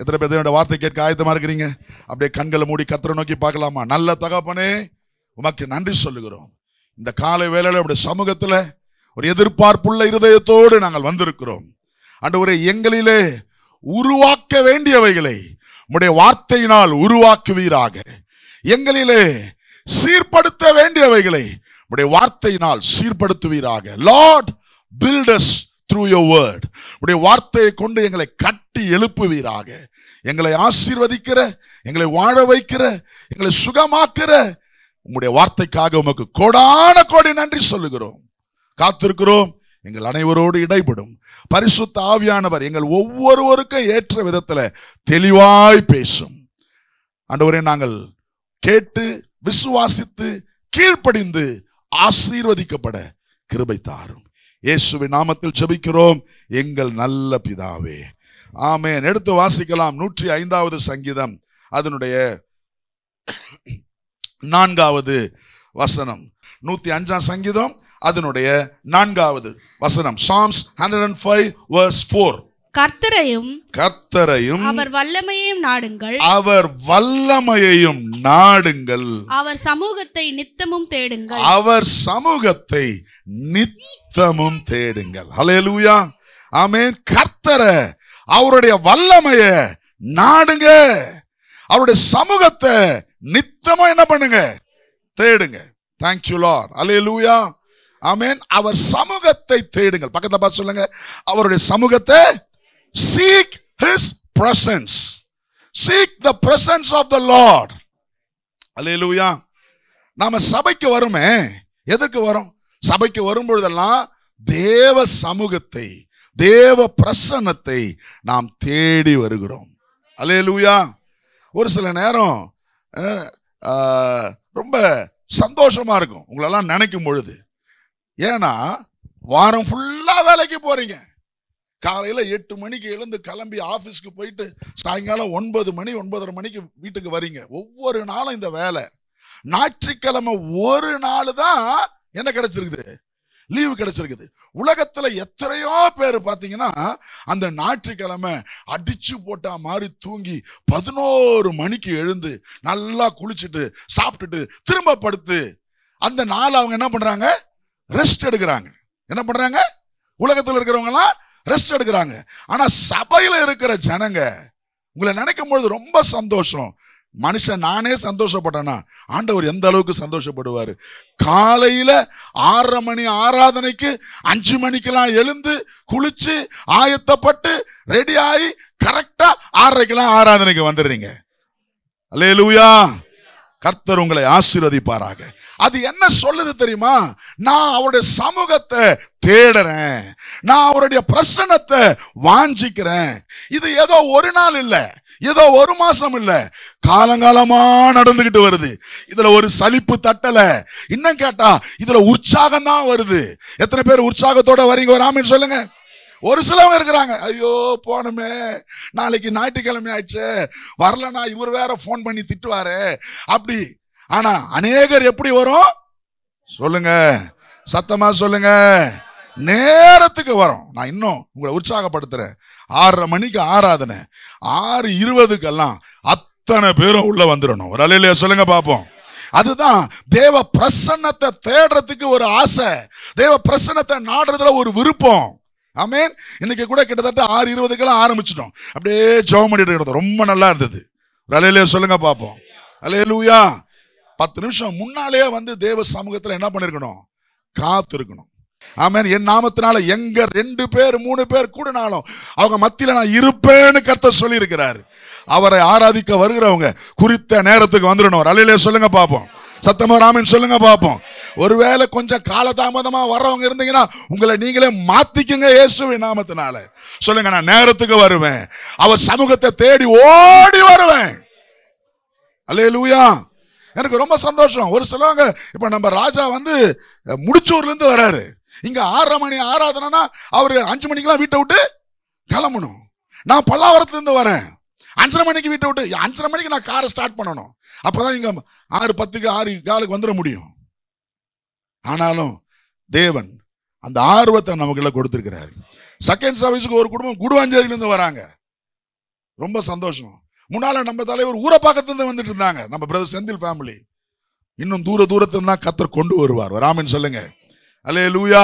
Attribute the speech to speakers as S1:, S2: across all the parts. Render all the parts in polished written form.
S1: எத்தனை பேர் என்னோட வார்த்தை கேட்க ஆயத்தமா இருக்கிறீங்க? அப்படியே கண்களை மூடி கர்த்தரை நோக்கி பார்க்கலாமா? நல்ல தகப்பனே, உமக்கு நன்றி சொல்லுகிறோம். இந்த காலை வேளையில உடைய சமூகத்துல ஒரு எதிர்பார்ப்புள்ள இருதயத்தோடு நாங்கள் வந்திருக்கிறோம். ஆண்டவரே, எங்களிலே உருவாக்க வேண்டியவைகளை உம்முடைய வார்த்தையினால் உருவாக்குவீராக. எங்களிலே சீர்படுத்த வேண்டியவைகளை உம்முடைய வார்த்தையினால் சீர்படுத்துவீராக. Lord, build us through your word. உம்முடைய வார்த்தையை கொண்டு எங்களை கட்டி எழுப்புவீராக. எங்களை ஆசீர்வதிக்கிற, எங்களை வாழ வைக்கிற, எங்களை சுகமாக்குற உம்முடைய வார்த்தைக்காக உமக்கு கோடான கோடி நன்றி சொல்லுகிறோம். காத்திருக்கிறோம். எங்கள் அனைவரோடு இடைப்படும் பரிசுத்த ஆவியானவர் எங்கள் ஒவ்வொருவருக்கும் ஏற்ற விதத்துல தெளிவாய் பேசும். ஆண்டவரே, நாங்கள் கேட்டு விசுவாசித்து கீழ்ப்படிந்து ஆசீர்வதிக்கப்பட கிருபை தாரும். இயேசுவின் நாமத்தில் ஜெபிக்கிறோம் எங்கள் நல்ல பிதாவே, ஆமென். எடுத்து வாசிக்கலாம் 105வது சங்கீதம், அதனுடைய 4வது வசனம். 105ஆம் சங்கீதம், அதனுடைய 4வது வசனம். Psalms 105 verse 4. கர்த்தரையும்
S2: அவர் வல்லமையையும் நாடுங்கள்,
S1: அவர் வல்லமையையும் நாடுங்கள்,
S2: அவர் சமூகத்தை நித்தமும் தேடுங்கள்,
S1: அவர் சமூகத்தை நித்தமும் தேடுங்கள். ஹல்லேலூயா, ஆமென். கர்த்தரை, அவருடைய வல்லமையை நாடுங்க, அவருடைய சமூகத்தை நித்தமும் என்ன பண்ணுங்க? தேடுங்க. Thank you Lord. ஹல்லேலூயா, ஆமென். அவர் சமூகத்தை தேடுங்கள். பக்கத்துல பார்த்து சொல்லுங்க, அவருடைய சமூகத்தை. Seek his presence. Seek the presence of the Lord. ஹல்லேலூயா. நாம சபைக்கு வருமே, எதற்கு வரும்? சபைக்கு வரும்பொழுதெல்லாம் தேவ சமூகத்தை, தேவ பிரசன்னத்தை நாம் தேடி வருகிறோம். ஹல்லேலூயா. ஒரு சில நேரம் ரொம்ப சந்தோஷமா இருக்கும் உங்களெல்லாம் நினைக்கும் பொழுது. ஏன்னா வாரம் ஃபுல்லா வேலைக்கு போறீங்க. காலையில 8 மணிக்கு எழுந்து கிளம்பி ஆபீஸ்க்கு போயிட்டு சாயங்காலம் 9 மணி 9:30 மணிக்கு வீட்டுக்கு வரீங்க. ஒவ்வொரு நாளும் இந்த வேலை. ஞாயிற்றுக்கிழமை ஒரு நாள் தான் என்ன கிடைச்சிருக்குது? லீவு கிடைச்சிருக்குது. உலகத்துல எத்தனையோ பேர் பாத்தீங்கன்னா அந்த ஞாயிற்றுக்கிழமை அடிச்சு போட்டா மாதிரி தூங்கி 11 மணிக்கு எழுந்து நல்லா குளிச்சுட்டு சாப்பிட்டுட்டு திரும்ப படுத்து அந்த நாள் அவங்க என்ன பண்றாங்க? ரெஸ்ட் எடுக்கிறாங்க. என்ன பண்றாங்க? உலகத்துல இருக்கிறவங்க எல்லாம் ரெஸ்ட் எடுக்கிறாங்க. ஆனா சபையில இருக்கிற ஜனங்க உங்களை நினைக்கும் பொழுது ரொம்ப சந்தோஷம். மனுஷன் நானே சந்தோஷப்பட்டேன்னா ஆண்டவர் எந்த அளவுக்கு சந்தோஷப்படுவாரு? காலையில 6:30 மணி ஆராதனைக்கு 5 மணிக்கெல்லாம் எழுந்து குளிச்சு ஆயத்தப்பட்டு ரெடி ஆகி கரெக்டா 6:30க்கெல்லாம் ஆராதனைக்கு வந்துடுறீங்க. அல்லேலூயா. கர்த்தர் உங்களை ஆசீர்வதிப்பாராக. அது என்ன சொல்லுது தெரியுமா? நான் அவருடைய சமூகத்தை தேடுறேன், நான் அவருடைய பிரசன்னத்தை வாஞ்சிக்கிறேன். இது ஏதோ ஒரு நாள் இல்ல, ஏதோ ஒரு மாசம் இல்ல, காலங்காலமா நடந்துகிட்டு வருது. இதுல ஒரு சலிப்பு தட்டல. இன்னும் கேட்டா இதுல உற்சாகம் தான் வருது. எத்தனை பேர் உற்சாகத்தோட வரீங்க? ஒரு ஆமென் சொல்லுங்க. ஒரு சிலவங்க இருக்கிறாங்க, ஐயோ போனமே, நாளைக்கு ஞாயிற்றுக்கிழமை ஆயிடுச்சு, வரலனா இவர் வேற போன் பண்ணி திட்டுவாரு அப்படி. ஆனா அநேகர் எப்படி வரும் சொல்லுங்க? சத்தமா சொல்லுங்க. நேரத்துக்கு வரும். நான் இன்னும் உங்களை உற்சாகப்படுத்துறேன். 6:30 மணிக்கு ஆராதனை, 6:20க்கெல்லாம் அத்தனை பேரும் உள்ள வந்துடணும். ஒரு அல்லேலூயா சொல்லுங்க பாப்போம். அதுதான் தேவ பிரசன்னத்தை தேடுறதுக்கு ஒரு ஆசை, தேவ பிரசன்னத்தை நாடுறதுல ஒரு விருப்பம். ஆமென். இன்னைக்கு கூட கிட்டத்தட்ட 6:20க்கெல்லாம் ஆரம்பிச்சிட்டோம். அப்படியே ஜெபம் பண்ணிட்டு இருக்கிறது ரொம்ப நல்லா இருந்தது. அல்லேலூயா சொல்லுங்க பாப்போம். அல்லேலூயா. 10 நிமிஷம் முன்னாலேயே வந்து தேவ சமூகத்துல என்ன பண்ணிருக்கணும்? காத்து இருக்கணும். ஆமென். என் நாமத்தினால எங்க 2 பேர் 3 பேர் கூடினாலும் அவங்க மத்தியில நான் இருப்பேன்னு கர்த்தர் சொல்லி இருக்கிறாரு. அவரை ஆராதிக்க வருகிறவங்க குறித்த நேரத்துக்கு வந்துடணும். அல்லேலூயா சொல்லுங்க பாப்போம். சத்தமா ஆமென் சொல்லுங்க பாப்போம். ஒருவேளை கொஞ்சம் காலதாமதமா வர்றவங்க இருந்தீங்கன்னா உங்களை நீங்களே மாத்திக்குங்க இயேசுவின் நாமத்தினால. சொல்லுங்க, நான் நேரத்துக்கு வருவேன், அவர் சமூகத்தை தேடி ஓடி வருவேன். அல்லேலூயா. எனக்கு ரொம்ப சந்தோஷம். ஒரு சிலவங்க இப்ப நம்ம ராஜா வந்து முடிச்சூர்ல இருந்து வராரு. இங்க 6:30 மணி ஆராதனைனா அவரு 5 மணிக்கெல்லாம் வீட்டை விட்டு கிளம்பணும். நான் பல்லாவரத்துல இருந்து வரேன், 5:30 மணிக்கு வீட்டை விட்டு 5:30 மணிக்கு நான் காரை ஸ்டார்ட் பண்ணணும். அப்பதான் இங்க 6:10க்கு 6:15க்கு வந்துட முடியும். ஆனாலும் தேவன் அந்த ஆர்வத்தை நமக்குள்ள கொடுத்திருக்கிறாரு. செகண்ட் சர்வீஸுக்கு ஒரு குடும்பம் குடுவாஞ்சேரியில இருந்து வராங்க. ரொம்ப சந்தோஷம். முன்னால நம்ம தலைவர் ஊரை பக்கத்துல வந்துட்டு இருந்தாங்க, நம்ம பிரதர் செந்தில் ஃபேமிலி. இன்னும் தூரத்துல தான் கர்த்தர் கொண்டு வருவார். ஆமென் சொல்லுங்க. அல்லேலூயா.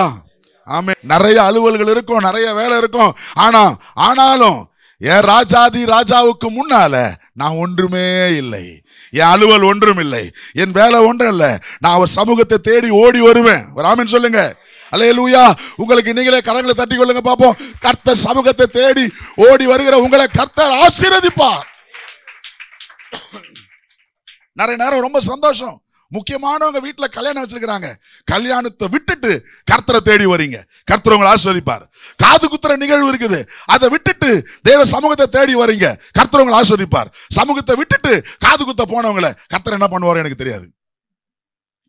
S1: ஆமென். நிறைய அலுவல்கள் இருக்கும், நிறைய வேலை இருக்கும். ஆனாலும் என் ராஜாதி ராஜாவுக்கு முன்னால நான் ஒன்றுமே இல்லை. என் அலுவல் ஒன்றும் இல்லை, என் வேலை ஒன்றும் இல்லை. நான் அவர் சமூகத்தை தேடி ஓடி வருவேன். ஆமென் சொல்லுங்க. அல்லேலூயா. உங்களுக்கு நீங்களே கரங்களை தட்டி கொள்ளுங்க பாப்போம். கர்த்தர் சமூகத்தை தேடி ஓடி வருகிற உங்களை கர்த்தர் ஆசீர்வதிப்பார். நிறைய நேரம் ரொம்ப சந்தோஷம். முக்கியமானவங்க வீட்டுல கல்யாணம் வச்சிருக்கிறாங்க, கல்யாணத்தை விட்டுட்டு கர்த்தரை தேடி வரீங்க, கர்த்தர் உங்களை ஆசீர்வதிப்பார். காது குத்துற நிகழ்வு இருக்குது, அதை விட்டுட்டு தேவ சமூகத்தை தேடி வரீங்க, கர்த்தர் உங்களை ஆசீர்வதிப்பார். சமூகத்தை விட்டுட்டு காது குத்த போனவங்களை கர்த்தர் என்ன பண்ணுவார் எனக்கு தெரியாது.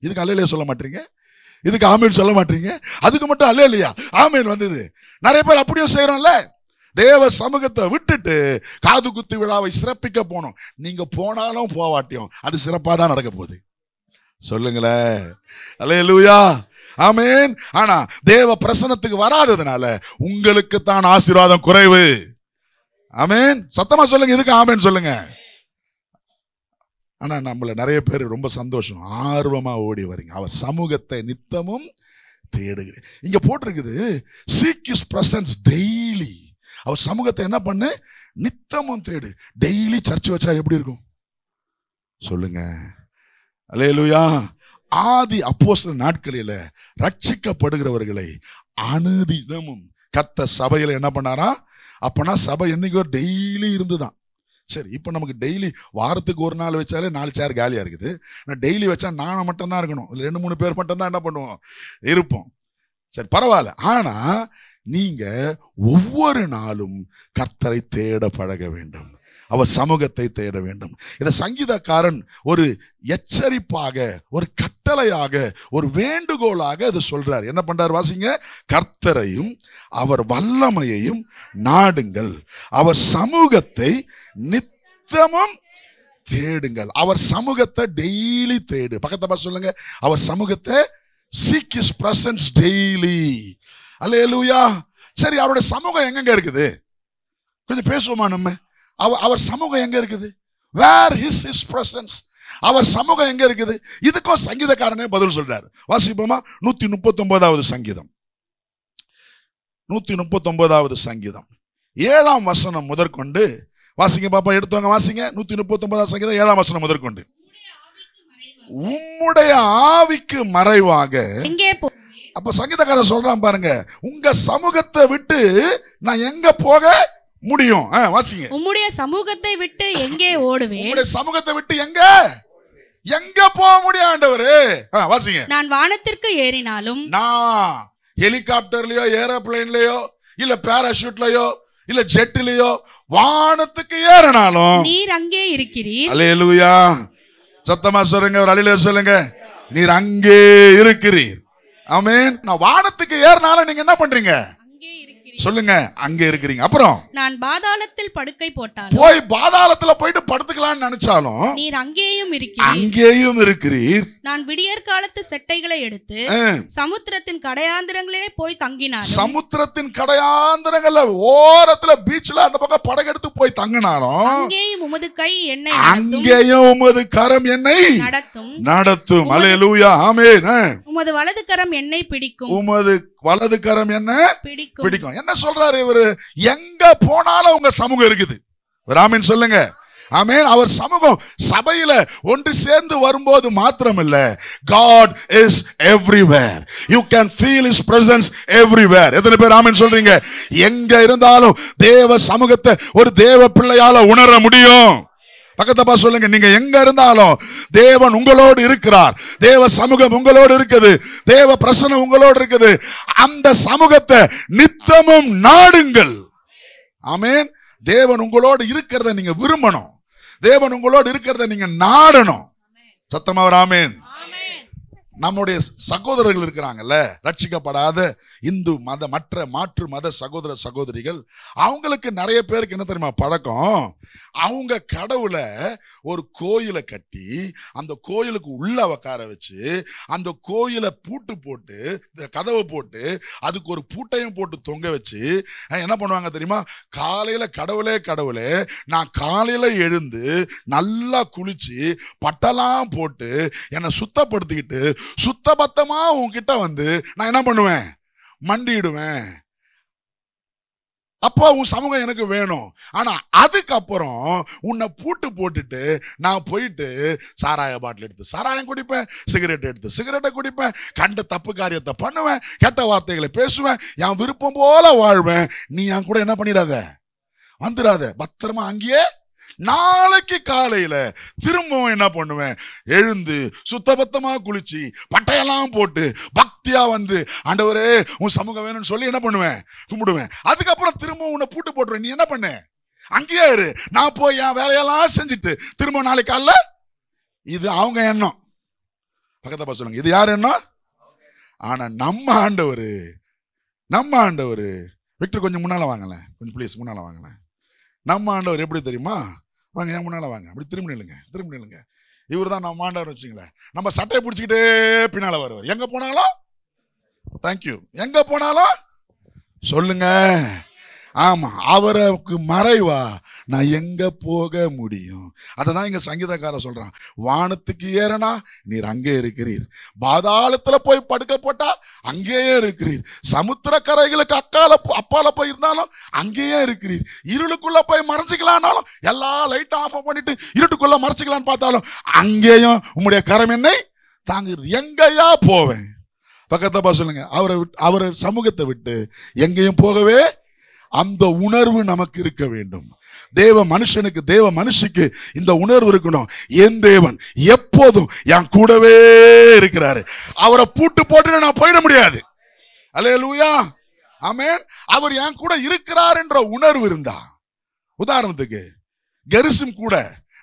S1: இதுக்கு அல்லேலூயா சொல்ல மாட்டீங்க, இதுக்கு ஆமேன் சொல்ல மாட்டீங்க. அதுக்கு மட்டும் அல்லேலூயா ஆமேன் வந்தது. நிறைய பேர் அப்படியும் செய்யறோம்ல. தேவ சமூகத்தை விட்டுட்டு காது குத்து விழாவை சிறப்பிக்க போனோம். நீங்க போனாலும் போவாட்டியும் அது சிறப்பா தான் நடக்க போகுது. சொல்லுங்களேன். அல்லேலூயா. ஆமென். ஆனா தேவ பிரசன்னத்துக்கு வராததுனால உங்களுக்கு தான் ஆசீர்வாதம் குறைவு. ஆமென். சத்தமா சொல்லுங்க, இதுக்கு ஆமென் சொல்லுங்க. ஆனா நம்மள நிறைய பேர் ரொம்ப சந்தோஷம், ஆர்வமா ஓடி வரீங்க. அவர் சமூகத்தை நித்தமும் தேடுகிறேன். இங்க போட்டிருக்குது, seek his presence daily. அவர் சமூகத்தை என்ன பண்ணு, நித்தமும் தேடு. டெய்லி சர்ச் வச்சா எப்படி இருக்கும் சொல்லுங்க. அல்லேலூயா. ஆதி அப்போஸ்தல நாட்களில ரட்சிக்கப்படுகிறவர்களை அனுதினமும் கர்த்தர் சபையில என்ன பண்ணாரா? அப்பனா சபை என்னைக்கோ டெய்லி இருந்துதான். சரி, இப்ப நமக்கு டெய்லி வாரத்துக்கு ஒரு நாள் வச்சாலே 4 சேர் காலியா இருக்குது. நான் டெய்லி வச்சா நானும் மட்டும் தான் இருக்கணும், 2-3 பேர் மட்டும் தான் என்ன பண்ணுவோம் இருப்போம். சரி பரவாயில்ல. ஆனா நீங்க ஒவ்வொரு நாளும் கர்த்தரை தேட பழக வேண்டும், அவர் சமூகத்தை தேட வேண்டும். இதை சங்கீதக்காரன் ஒரு எச்சரிப்பாக, ஒரு கட்டளையாக, ஒரு வேண்டுகோளாக அது சொல்றார். என்ன பண்றார் வாசிங்க. கர்த்தரையும் அவர் வல்லமையையும் நாடுங்கள், அவர் சமூகத்தை நித்தமும் தேடுங்கள். அவர் சமூகத்தை டெய்லி தேடு. பக்கத்தை சொல்லுங்க, அவர் சமூகத்தை seek his presence daily. அல்லேலூயா. சரி, அவருடைய சமூகம் எங்க இருக்குது கொஞ்சம் பேசுவோமா நம்ம? அவர் சமூகம் எங்க இருக்குது? Where is his presence? அவர் சமூகம் எங்க இருக்குது? இதுக்கும் சங்கீதக்காரனே பதில் சொல்றாரு. வாசிப்போமா? 139வது சங்கீதம், 139வது சங்கீதம் 7ஆம் வசனம் முதற்கொண்டு வாசிங்க பாப்பா. எடுத்துவாங்க வாசிங்க. 139வது சங்கீதம் 7ஆம் வசனம் முதற்கொண்டு. உம்முடைய ஆவிக்கு மறைவாக
S2: எங்கே
S1: அப்ப சங்கீதக்காரன் சொல்றான் பாருங்க, உங்க சமூகத்தை விட்டு நான் எங்க போக முடியும்? வாசிங்க.
S2: உம்முடைய சமூகத்தை விட்டு எங்கே ஓடுவேன்?
S1: உம்முடைய சமூகத்தை விட்டு எங்க போக முடியும் ஆண்டவரே? வாசிங்க.
S2: நான் வானத்திற்கு ஏறினாலும்,
S1: நான் ஹெலிகாப்டர்லயோ ஏரோப்ளேன்லயோ இல்ல பாராசூட்லயோ இல்ல ஜெட்லயோ வானத்துக்கு ஏறினாலும்
S2: நீர் அங்கே இருக்கிறீர்.
S1: அல்லேலூயா. சத்தமா சொல்லுங்க, ஒரு அல்லேலூயா சொல்லுங்க. நீர் அங்கே இருக்கிறீர். ஆமென். நான் வானத்துக்கு ஏறினாலும் நீங்க என்ன பண்றீங்க சொல்லுங்க? அங்கே இருக்கிறீங்க. அப்புறம்
S2: நான் பாதாளத்தில் படுக்கை போட்டாலும்,
S1: போய் பாதாளத்துல போயிட்டு படுத்துக்கலாம்னு நினைச்சாலும்
S2: நீர் அங்கேயும் இருக்கிறீர்.
S1: அங்கேயும் இருக்கிறீர்.
S2: நான் விடியற் காலத்து செட்டைகளை எடுத்து சமுத்திரத்தின் கடையாந்திரங்களே போய் தங்கினாலும்,
S1: சமுத்திரத்தின் கடையாந்திரங்கள்ல ஓரத்துல பீச்ல அந்த பக்கம் படகெடுத்து போய் தங்கினாலும்
S2: அங்கேயும் உமது கை என்னை
S1: அங்கேயும் உமது கரம் என்னை நடத்தும். அல்லேலூயா. ஆமென்.
S2: உமது வலது கரம் என்னை பிடிக்கும்.
S1: உமது வலது கரம் என்ன பிடிக்கும். என்ன சொல்றாரு இவரு? எங்க போனாலும் உங்க சமூகம் இருக்குது. ஆமென் சொல்லுங்க. ஆமென். அவர் சமூகம் சபையில ஒன்று சேர்ந்து வரும்போது மாத்திரமில்ல, God is everywhere. You can feel his presence everywhere. எத்தனை பேர் ஆமென் சொல்றீங்க? எங்க இருந்தாலும் தேவ சமூகத்தை ஒரு தேவ பிள்ளையால உணர முடியும். பக்கத்தப்பா சொல்லுங்க, நீங்க எங்க இருந்தாலும் தேவன் உங்களோடு இருக்கிறார், தேவ சமூகம் உங்களோடு இருக்குது, தேவ பிரசன்னம் உங்களோடு இருக்குது. அந்த சமூகத்தை நித்தமும் நாடுங்கள். ஆமென். தேவன் உங்களோடு இருக்கிறத நீங்க விரும்பணும், தேவன் உங்களோடு இருக்கிறத நீங்க நாடணும். சத்தமா ஒரு ஆமென். நம்முடைய சகோதரர்கள் இருக்கிறாங்கல்ல, ரட்சிக்கப்படாத இந்து மத மாற்று மத சகோதர சகோதரிகள், அவங்களுக்கு நிறைய பேருக்கு என்ன தெரியுமா பழக்கம்? அவங்க கடவுளை ஒரு கோயிலை கட்டி அந்த கோயிலுக்கு உள்ள உட்கார வச்சு அந்த கோயிலை பூட்டு போட்டு கதவை போட்டு அதுக்கு ஒரு பூட்டையும் போட்டு தொங்க வச்சு என்ன பண்ணுவாங்க தெரியுமா? காலையில கடவுளே நான் காலையில எழுந்து நல்லா குளிச்சு பட்டெல்லாம் போட்டு என்னை சுத்தப்படுத்திக்கிட்டு சுத்தபத்தமா உன்கிட்ட வந்து நான் என்ன பண்ணுவேன்? மண்டிடுவேன். அப்போ உன் சமூகம் எனக்கு வேணும். ஆனா அதுக்கப்புறம் உன்னை பூட்டு போட்டுட்டு நான் போயிட்டு சாராய பாட்டில் எடுத்து சாராயம் குடிப்பேன், சிகரெட் எடுத்து சிகரெட்டை குடிப்பேன், கண்ட தப்பு காரியத்தை பண்ணுவேன், கெட்ட வார்த்தைகளை பேசுவேன், என் விருப்பம் போல வாழ்வேன். நீ என் கூட என்ன பண்ணிடாத, வந்துடாத, பத்திரமா அங்கேயே. நாளைக்கு காலையில திரும்பவும் என்ன பண்ணுவேன்? எழுந்து சுத்தபத்தமா குளிச்சு பட்டையெல்லாம் போட்டு பக்தியா வந்து ஆண்டவரே உன் சமூகம் வேணும்னு சொல்லி என்ன பண்ணுவேன்? கும்பிடுவேன். அதுக்கப்புறம் திரும்பவும் உன்னை பூட்டு போட்டுருவேன். நீ என்ன பண்ண? அங்கேயே இரு. நான் போய் என் வேலையெல்லாம் செஞ்சுட்டு திரும்ப நாளைக்கு காலைல. இது அவங்க எண்ணம். பக்கத்தை சொல்லுங்க, இது யார் எண்ணம்? ஆனா நம்ம ஆண்டவர் விக்டர் கொஞ்சம் முன்னால வாங்கலேன், கொஞ்சம் ப்ளீஸ் முன்னால வாங்கலேன். நம்ம ஆண்டவர் எப்படி தெரியுமா? வாங்க, என் முன்னால வாங்க, அப்படி திரும்பி நில்லுங்க. இவர் தான் நம்ம ஆண்டவர் வச்சுங்களேன். நம்ம சட்டையை பிடிச்சிக்கிட்டே பின்னால வருவார். எங்க போனாலும் தேங்க்யூ, எங்க போனாலும் சொல்லுங்க. ஆமா, அவருக்கு மறைவா நான் எங்க போக முடியும்? அததான் இங்க சங்கீதக்காரர் சொல்றான், வானத்துக்கு ஏறனா நீர் அங்கே இருக்கிறீர், பாதாளத்துல போய் படுக்க போட்டா அங்கேயே இருக்கிறீர், சமுத்திர கரைகளுக்கு அப்பால போய் இருந்தாலும் அங்கேயே இருக்கிறீர், இருளுக்குள்ள போய் மறைஞ்சிக்கலான்னாலும் எல்லா லைட்டும் ஆஃப் பண்ணிட்டு இருட்டுக்குள்ள மறைச்சிக்கலான்னு பார்த்தாலும் அங்கேயும் உம்முடைய கரம் என்னை தாங்குகிறது. எங்கேயா போவேன்? பக்கத்தப்பா சொல்லுங்க, அவரை சமூகத்தை விட்டு எங்கேயும் போகவே அந்த உணர்வு நமக்கு இருக்க வேண்டும். தேவ மனுஷிக்கு இந்த உணர்வு இருக்கணும். என் தேவன் எப்போதும் என் கூடவே இருக்கிறாரு. அவரை பூட்டு போட்டு நான் போயிட முடியாது. அல்லேலூயா, ஆமென். அவர் என் கூட இருக்கிறார் என்ற உணர்வு இருந்தா, உதாரணத்துக்கு கெரிசிம் கூட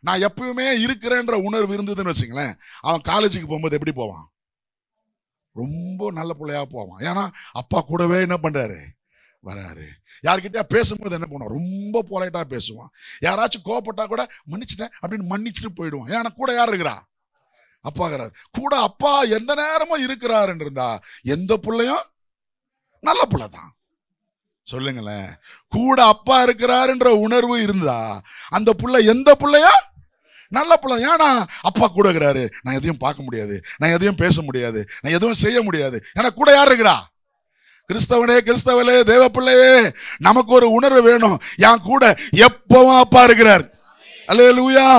S1: நான் எப்பவுமே இருக்கிறேன்ற உணர்வு இருந்ததுன்னு வச்சுங்களேன், அவன் காலேஜுக்கு போகும்போது எப்படி போவான்? ரொம்ப நல்ல பிள்ளையா போவான். ஏன்னா அப்பா கூடவே என்ன பண்றாரு, வராரு. யார்கிட்டயா பேசும்போது என்ன பண்ணுவான்? ரொம்ப பொலைட்டா பேசுவான். யாராச்சும் கோவப்பட்டா கூட மன்னிச்சிட்டேன் அப்படின்னு மன்னிச்சுட்டு போயிடுவான். ஏன்னா கூட யார் இருக்கிறா? அப்பா இருக்கிறார். கூட அப்பா எந்த நேரமும் இருக்கிறாருன்னு இருந்தா எந்த பிள்ளையும் நல்ல பிள்ளை தான். சொல்லுங்களேன், கூட அப்பா இருக்கிறாருன்ற உணர்வு இருந்தா அந்த பிள்ளை எந்த பிள்ளையும் நல்ல பிள்ளை. ஏன்னா அப்பா கூட இருக்கிறாரு, நான் எதையும் பார்க்க முடியாது, நான் எதையும் பேச முடியாது, நான் எதுவும் செய்ய முடியாது. ஏன்னா கூட யார் இருக்கிறா? கிறிஸ்தவனே தேவ பிள்ளையே, நமக்கு ஒரு உணர்வு வேணும். என் கூட எப்பவும் அப்பா இருக்கிறார். அல்லேலூயா.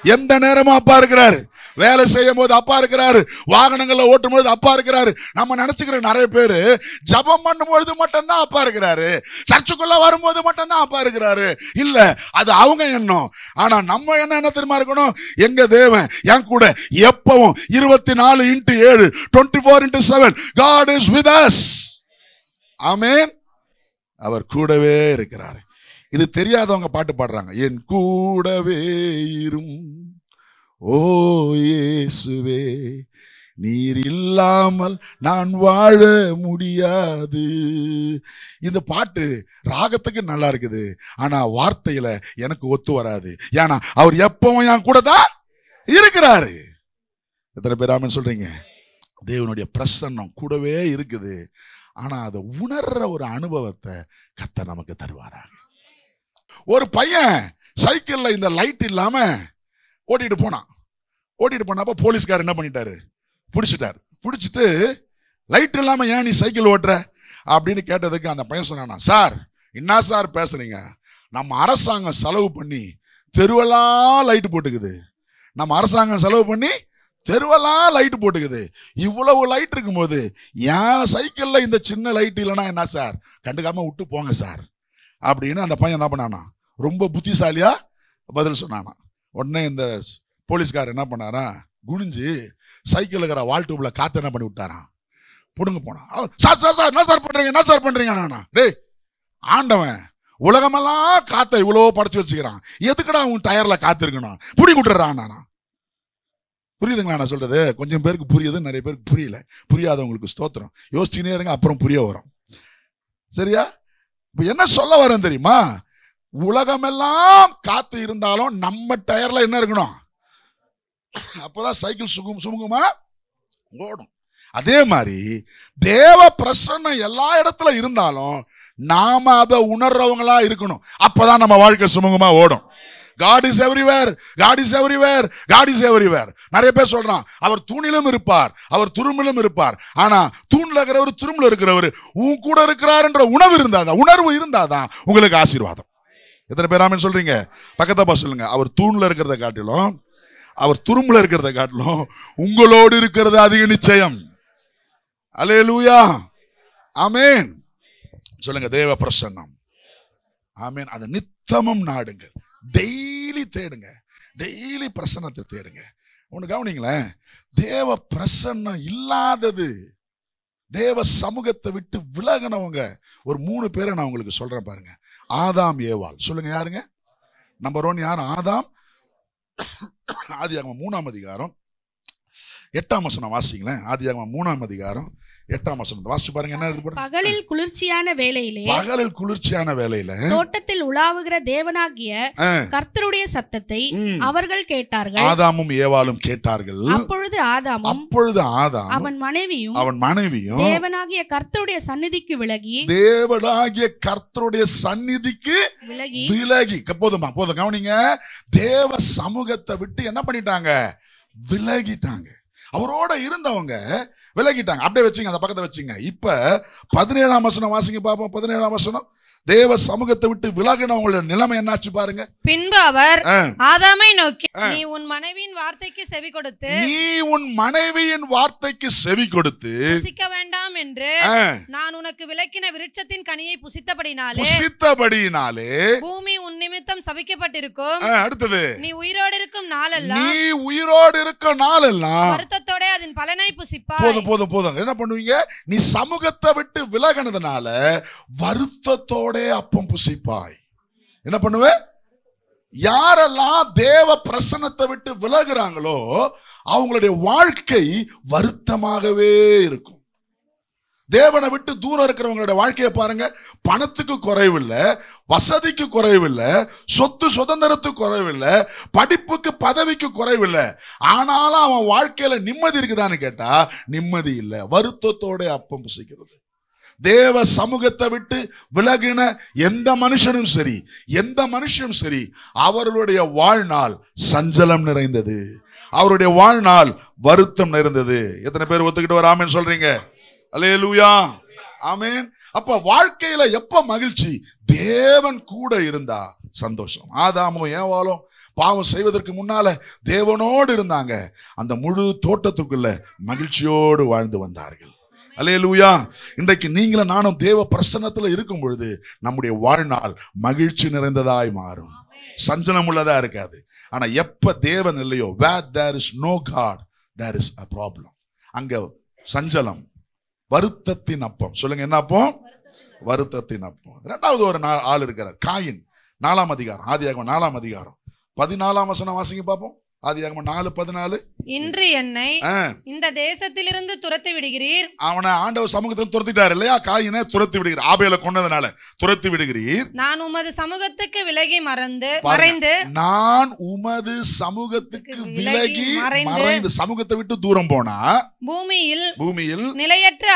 S1: எந்த நேரமும் அப்பா இருக்கிறாரு. வேலை செய்யும் போது அப்பா இருக்கிறாரு, வாகனங்களை ஓட்டும் போது அப்பா இருக்கிறாரு. நம்ம நினைச்சுக்கிற நிறைய பேரு ஜபம் பண்ணும் பொழுது மட்டும்தான் அப்பா இருக்கிறாரு, சர்ச்சுக்குள்ள வரும்போது மட்டும்தான் அப்பா இருக்கிறாரு. இல்ல, அது அவங்க எண்ணம். ஆனா நம்ம என்ன தெரியுமா இருக்கணும்? எங்க தேவன் என் கூட எப்பவும் 24x7 24x7 God is with us. ஆமென். அவர் கூடவே இருக்கிறார். இது தெரியாதவங்க பாட்டு பாடுறாங்க, என் கூடவே இரும் ஓ இயேசுவே, நீர் இல்லாமல் நான் வாழ முடியாது. இந்த பாட்டு ராகத்துக்கு நல்லா இருக்குது, ஆனா வார்த்தையில எனக்கு ஒத்து வராது. ஏன்னா அவர் எப்பவும் என் கூட தான் இருக்கிறாரு. எத்தனை பேர் ஆமென் சொல்றீங்க? தேவனுடைய பிரசன்னம் கூடவே இருக்குது. ஆனா அதை உணர்ற ஒரு அனுபவத்தை கர்த்தர் நமக்கு தருவாராங்க. ஒரு பையன் சைக்கிள்ல இந்த லைட் இல்லாம ஓட்டிட்டு போனப்ப போலீஸ்காரர் என்ன பண்ணிட்டாரு? பிடிச்சிட்டு லைட் இல்லாம ஏன் நீ சைக்கிள் ஓட்டுற அப்படின்னு கேட்டதுக்கு அந்த பையன் சொன்னானா, சார் என்ன சார் பேசுறீங்க, நம்ம அரசாங்கம் செலவு பண்ணி தெருவெல்லாம் லைட் போட்டுக்குது, தெருவெல்லாம் லைட் போட்டுக்குது, இவ்வளவு லைட் இருக்கும்போது என் சைக்கிள்ல இந்த சின்ன லைட் இல்லைன்னா என்ன சார், கண்டுக்காம விட்டு போங்க சார் அப்படின்னு அந்த பையன் என்ன பண்ணானா, ரொம்ப புத்திசாலியா பதில் சொன்னானா. உடனே இந்த போலீஸ்காரர் என்ன பண்ணாரா, குனிஞ்சு சைக்கிள் இருக்கிற வால் டியூப்ல காத்து என்ன பண்ணி விட்டாரான், புடுங்க போனா. சார் சார் சார் என்ன சார் பண்றீங்க நானா? டேய், ஆண்டவன் உலகமெல்லாம் காத்த இவ்வளோ படைச்சு வச்சுக்கிறான், எதுக்குடா உன் டயர்ல காத்து இருக்கணும், புடி விட்டுறான் நானா. புரியுதுங்களா நான் சொல்றது? கொஞ்சம் பேருக்கு புரியுது, நிறைய பேருக்கு புரியல. புரியாதவங்களுக்கு ஸ்தோத்திரம். யோசிச்சுனே இருங்க, அப்புறம் புரிய வரும். சரியா? இப்ப என்ன சொல்ல வரேன் தெரியுமா? உலகமெல்லாம் காத்து இருந்தாலும் நம்ம டயர்ல என்ன இருக்கணும்? அப்பதான் சைக்கிள் சுமுகமா ஓடும். அதே மாதிரி தேவ பிரசன்னம் எல்லா இடத்துல இருந்தாலும் நாம அதை உணர்றவங்களா இருக்கணும். அப்பதான் நம்ம வாழ்க்கை சுமுகமா ஓடும். God is everywhere, God is everywhere, God is everywhere. நிறைய பேர் சொல்றான் அவர் தூணிலும் இருப்பார், அவர் துரும்பிலும் இருப்பார். ஆனா தூண்ல இருக்கிறவர் துரும்புல இருக்கிறவர் உன் கூட இருக்கிறார் என்ற உணர்வு இருந்தாதான் உங்களுக்கு ஆசீர்வாதம். எத்தனை பேர் ஆமென் சொல்றீங்க? பக்கத்தப்பா சொல்லுங்க. அவர் தூண்ல இருக்கிறத காட்டிலும் அவர் துரும்புல இருக்கிறத காட்டிலும் உங்களோடு இருக்கிறது அதிக நிச்சயம். அல்லேலூயா, ஆமென் சொல்லுங்க. தேவ பிரசன்னம், ஆமென். அது நித்தமும் நாடுங்கள், டெய்லி தேடுங்க, டெய்லி பிரசன்னத்தை தேடுங்க. ஒன்று கவனிங்களேன், தேவ பிரசன்னம் இல்லாதது, தேவ சமூகத்தை விட்டு விலகினவங்க ஒரு 3 பேரை நான் உங்களுக்கு சொல்றேன் பாருங்க. ஆதாம் ஏவாள். சொல்லுங்க யாருங்க? நம்பர் 1 யார்? ஆதாம். ஆதியாகமம் 3ஆம் அதிகாரம் 8ஆம் வசனம் வாசிங்களேன். ஆதியாகமம் 3ஆம் அதிகாரம் 8ஆம் வசனம் வாசிச்சு பாருங்க. என்ன இருக்கு?
S2: பகலில் குளிர்ச்சியான வேளையிலே தோட்டத்தில் உலாவுகிற தேவனாகிய கர்த்தருடைய சத்தத்தை அவர்கள் கேட்டார்கள்.
S1: ஆதாமும் ஏவாளும் கேட்டார்கள்.
S2: அப்பொழுது ஆதாம் அவன் மனைவியும் தேவனாகிய கர்த்தருடைய சந்நிதிக்கு விலகி போதும் கவனிங்க. தேவ சமூகத்தை விட்டு என்ன பண்ணிட்டாங்க? விலகிட்டாங்க. அவரோட இருந்தவங்க விலகிட்டாங்க. அப்படியே வச்சுங்க, அந்த பக்கத்தை வச்சுங்க. இப்ப 17ஆம் வசனம் வாசிங்க பாப்போம். 17ஆம் வசனம். தேவ சமூகத்தை விட்டு விலகினவங்களோட நிலைமை என்னாச்சு பாருங்க.
S3: பின்பு அவர் ஆதாமை நோக்கி, நீ உன் மனைவியின் வார்த்தைக்கு செவி கொடுத்து புசிக்க வேண்டாம் என்று நான் உனக்கு விலக்கின விருட்சத்தின் கனியை புசித்தபடியினாலே பூமி உன் நிமித்தம் சபிக்கப்பட்டிருக்கும்.
S1: அடுத்தது,
S3: நீ உயிரோடு இருக்கும் நாளெல்லாம் வருத்தத்தோட அதன் பலனை புசிப்பாய்.
S1: போதும். என்ன பண்ணுவீங்க? நீ சமூகத்தை விட்டு விலகினதுனால வருத்தத்தோட அப்பம் புசிப்பாய். என்ன பண்ணுவே? யாரெல்லாம் தேவ பிரசன்னத்தை விட்டு விலகுறாங்களோ அவங்களுடைய வாழ்க்கை வருத்தமாகவே இருக்கும். தேவனை விட்டு தூரம் இருக்கிறவங்களுடைய வாழ்க்கையை பாருங்க. பணத்துக்கு குறைவில்லை, வசதிக்கு குறைவில்லை, சொத்து சுதந்திரத்துக்கு குறைவில்லை, படிப்புக்கு பதவிக்கு குறைவில்லை. ஆனாலும் அவன் வாழ்க்கையில நிம்மதி இருக்குதான்னு கேட்டா நிம்மதி இல்லை. வருத்தத்தோட அப்பம் புசிக்கிறது. தேவ சமூகத்தை விட்டு விலகின எந்த மனுஷனும் சரி அவர்களுடைய வாழ்நாள் சஞ்சலம் நிறைந்தது, அவருடைய வாழ்நாள் வருத்தம் நிறைந்தது. எத்தனை பேர் ஒத்துக்கிட்டு வர ஆமென் சொல்றீங்க? அல்லேலூயா, ஆமென். அப்ப வாழ்க்கையில எப்ப மகிழ்ச்சி? தேவன் கூட இருந்தா சந்தோஷம். ஆதாமும் ஏவாளும் பாவம் செய்வதற்கு முன்னால தேவனோடு இருந்தாங்க. அந்த முழு தோட்டத்துக்குள்ள மகிழ்ச்சியோடு வாழ்ந்து வந்தார்கள். அல்லேலூயா. இன்றைக்கு நீங்களும் நானும் தேவ பிரசன்னத்துல இருக்கும் பொழுது நம்முடைய வாழ்நாள் மகிழ்ச்சி நிறைந்ததாய் மாறும், சஞ்சலம் உள்ளதா இருக்காது. ஆனா எப்ப தேவன் இல்லையோ, where there is no God there is a problem. அங்க சஞ்சலம், வருத்தத்தின் அப்பம். சொல்லுங்க, என்ன அப்பம்? வருத்தத்தின் அப்பம். இரண்டாவது ஒரு ஆள் இருக்கிறார், காயின். 4ஆம் அதிகாரம், ஆதியாகமம் 4ஆம் அதிகாரம் 14ஆம் வசனம் வாசிங்க பாப்போம். ஆதியாகமம் 4:14.
S3: இன்று என்னை இந்த தேசத்திலிருந்து துரத்தி விடுகிறீர்.
S1: அவனை ஆண்டவர் சமூகத்தில் துரத்திட்டார் இல்லையா? காயினை துரத்தி விடுகிறீர், ஆபேலை கொன்னதுனால துரத்தி விடுகிறீர்.
S3: நான் உமது சமூகத்துக்கு விலகி மறைந்து
S1: நான் உமது சமூகத்துக்கு விலகி மறைந்து சமூகத்தை விட்டு தூரம் போனா பூமியில்
S3: நிலையற்று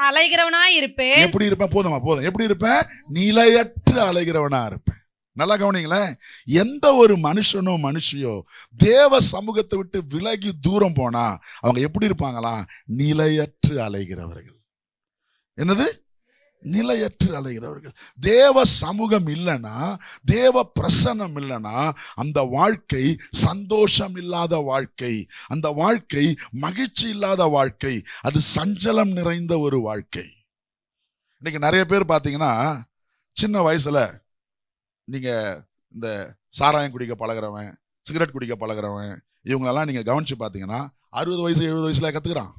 S3: அலைகிறவனாய் இருப்பேன்.
S1: எப்படி இருப்பேன்? போதும். எப்படி இருப்பேன்? நிலையற்று அலைகிறவனா இருப்பேன். நல்லா கவனிங்களேன். எந்த ஒரு மனுஷனோ மனுஷியோ தேவ சமூகத்தை விட்டு விலகி தூரம் போனா அவங்க எப்படி இருப்பாங்களா? நிலையற்று அலைகிறவர்கள். என்னது? நிலையற்று அலைகிறவர்கள். தேவ சமூகம் இல்லைன்னா, தேவ பிரசன்னம் இல்லைன்னா அந்த வாழ்க்கை சந்தோஷம் இல்லாத வாழ்க்கை, அந்த வாழ்க்கை மகிழ்ச்சி இல்லாத வாழ்க்கை, அது சஞ்சலம் நிறைந்த ஒரு வாழ்க்கை. இன்னைக்கு நிறைய பேர் பார்த்தீங்கன்னா சின்ன வயசுல நீங்க இந்த சாராயம் குடிக்க பழகிறவன், சிகரெட் குடிக்க பழகிறவன், இவங்களெல்லாம் நீங்க கவனிச்சு பார்த்தீங்கன்னா 60 வயசு 70 வயசுல கத்துக்கிறான்.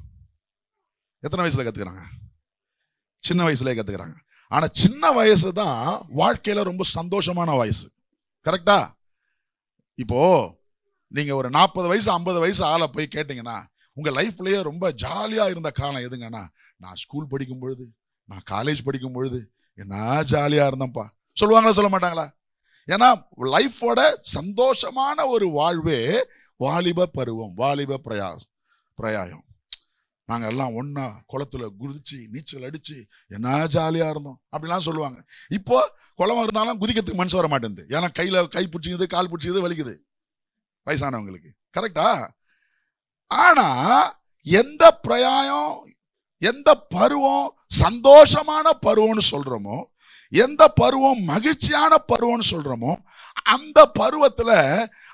S1: எத்தனை வயசுல கத்துக்கிறாங்க? சின்ன வயசுல கத்துக்கிறாங்க. ஆனா சின்ன வயசு தான் வாழ்க்கையில ரொம்ப சந்தோஷமான வயசு. கரெக்டா? இப்போ நீங்க ஒரு 40 வயசு 50 வயசு ஆளை போய் கேட்டீங்கன்னா உங்க லைஃப்லயே ரொம்ப ஜாலியா இருந்த காலம் எதுங்கன்னா, நான் ஸ்கூல் படிக்கும் பொழுது, நான் காலேஜ் படிக்கும் பொழுது என்ன ஜாலியா இருந்தேன்ப்பா சொல்லுவாங்களா சொல்ல மாட்டாங்களா? ஏன்னா லைஃபோட சந்தோஷமான ஒரு வாழ்வே வாலிப பருவம், வாலிப பிரயாயம். நாங்க எல்லாம் ஒன்னா குளத்துல குதிச்சு நீச்சல் அடிச்சு என்ன ஜாலியா இருந்தோம் அப்படிலாம் சொல்லுவாங்க. இப்போ குளம் இருந்தாலும் குதிக்கிறதுக்கு மனசு வர மாட்டேங்குது. ஏன்னா கை பிடிச்சிக்குது, கால் பிடிச்சிக்குது, வலிக்குது வயசானவங்களுக்கு. கரெக்டா? ஆனா எந்த பிரயாயம், எந்த பருவம் சந்தோஷமான பருவம்னு சொல்றோமோ, எந்த பருவம் மகிழ்ச்சியான பருவம்னு சொல்றோமோ, அந்த பருவத்துல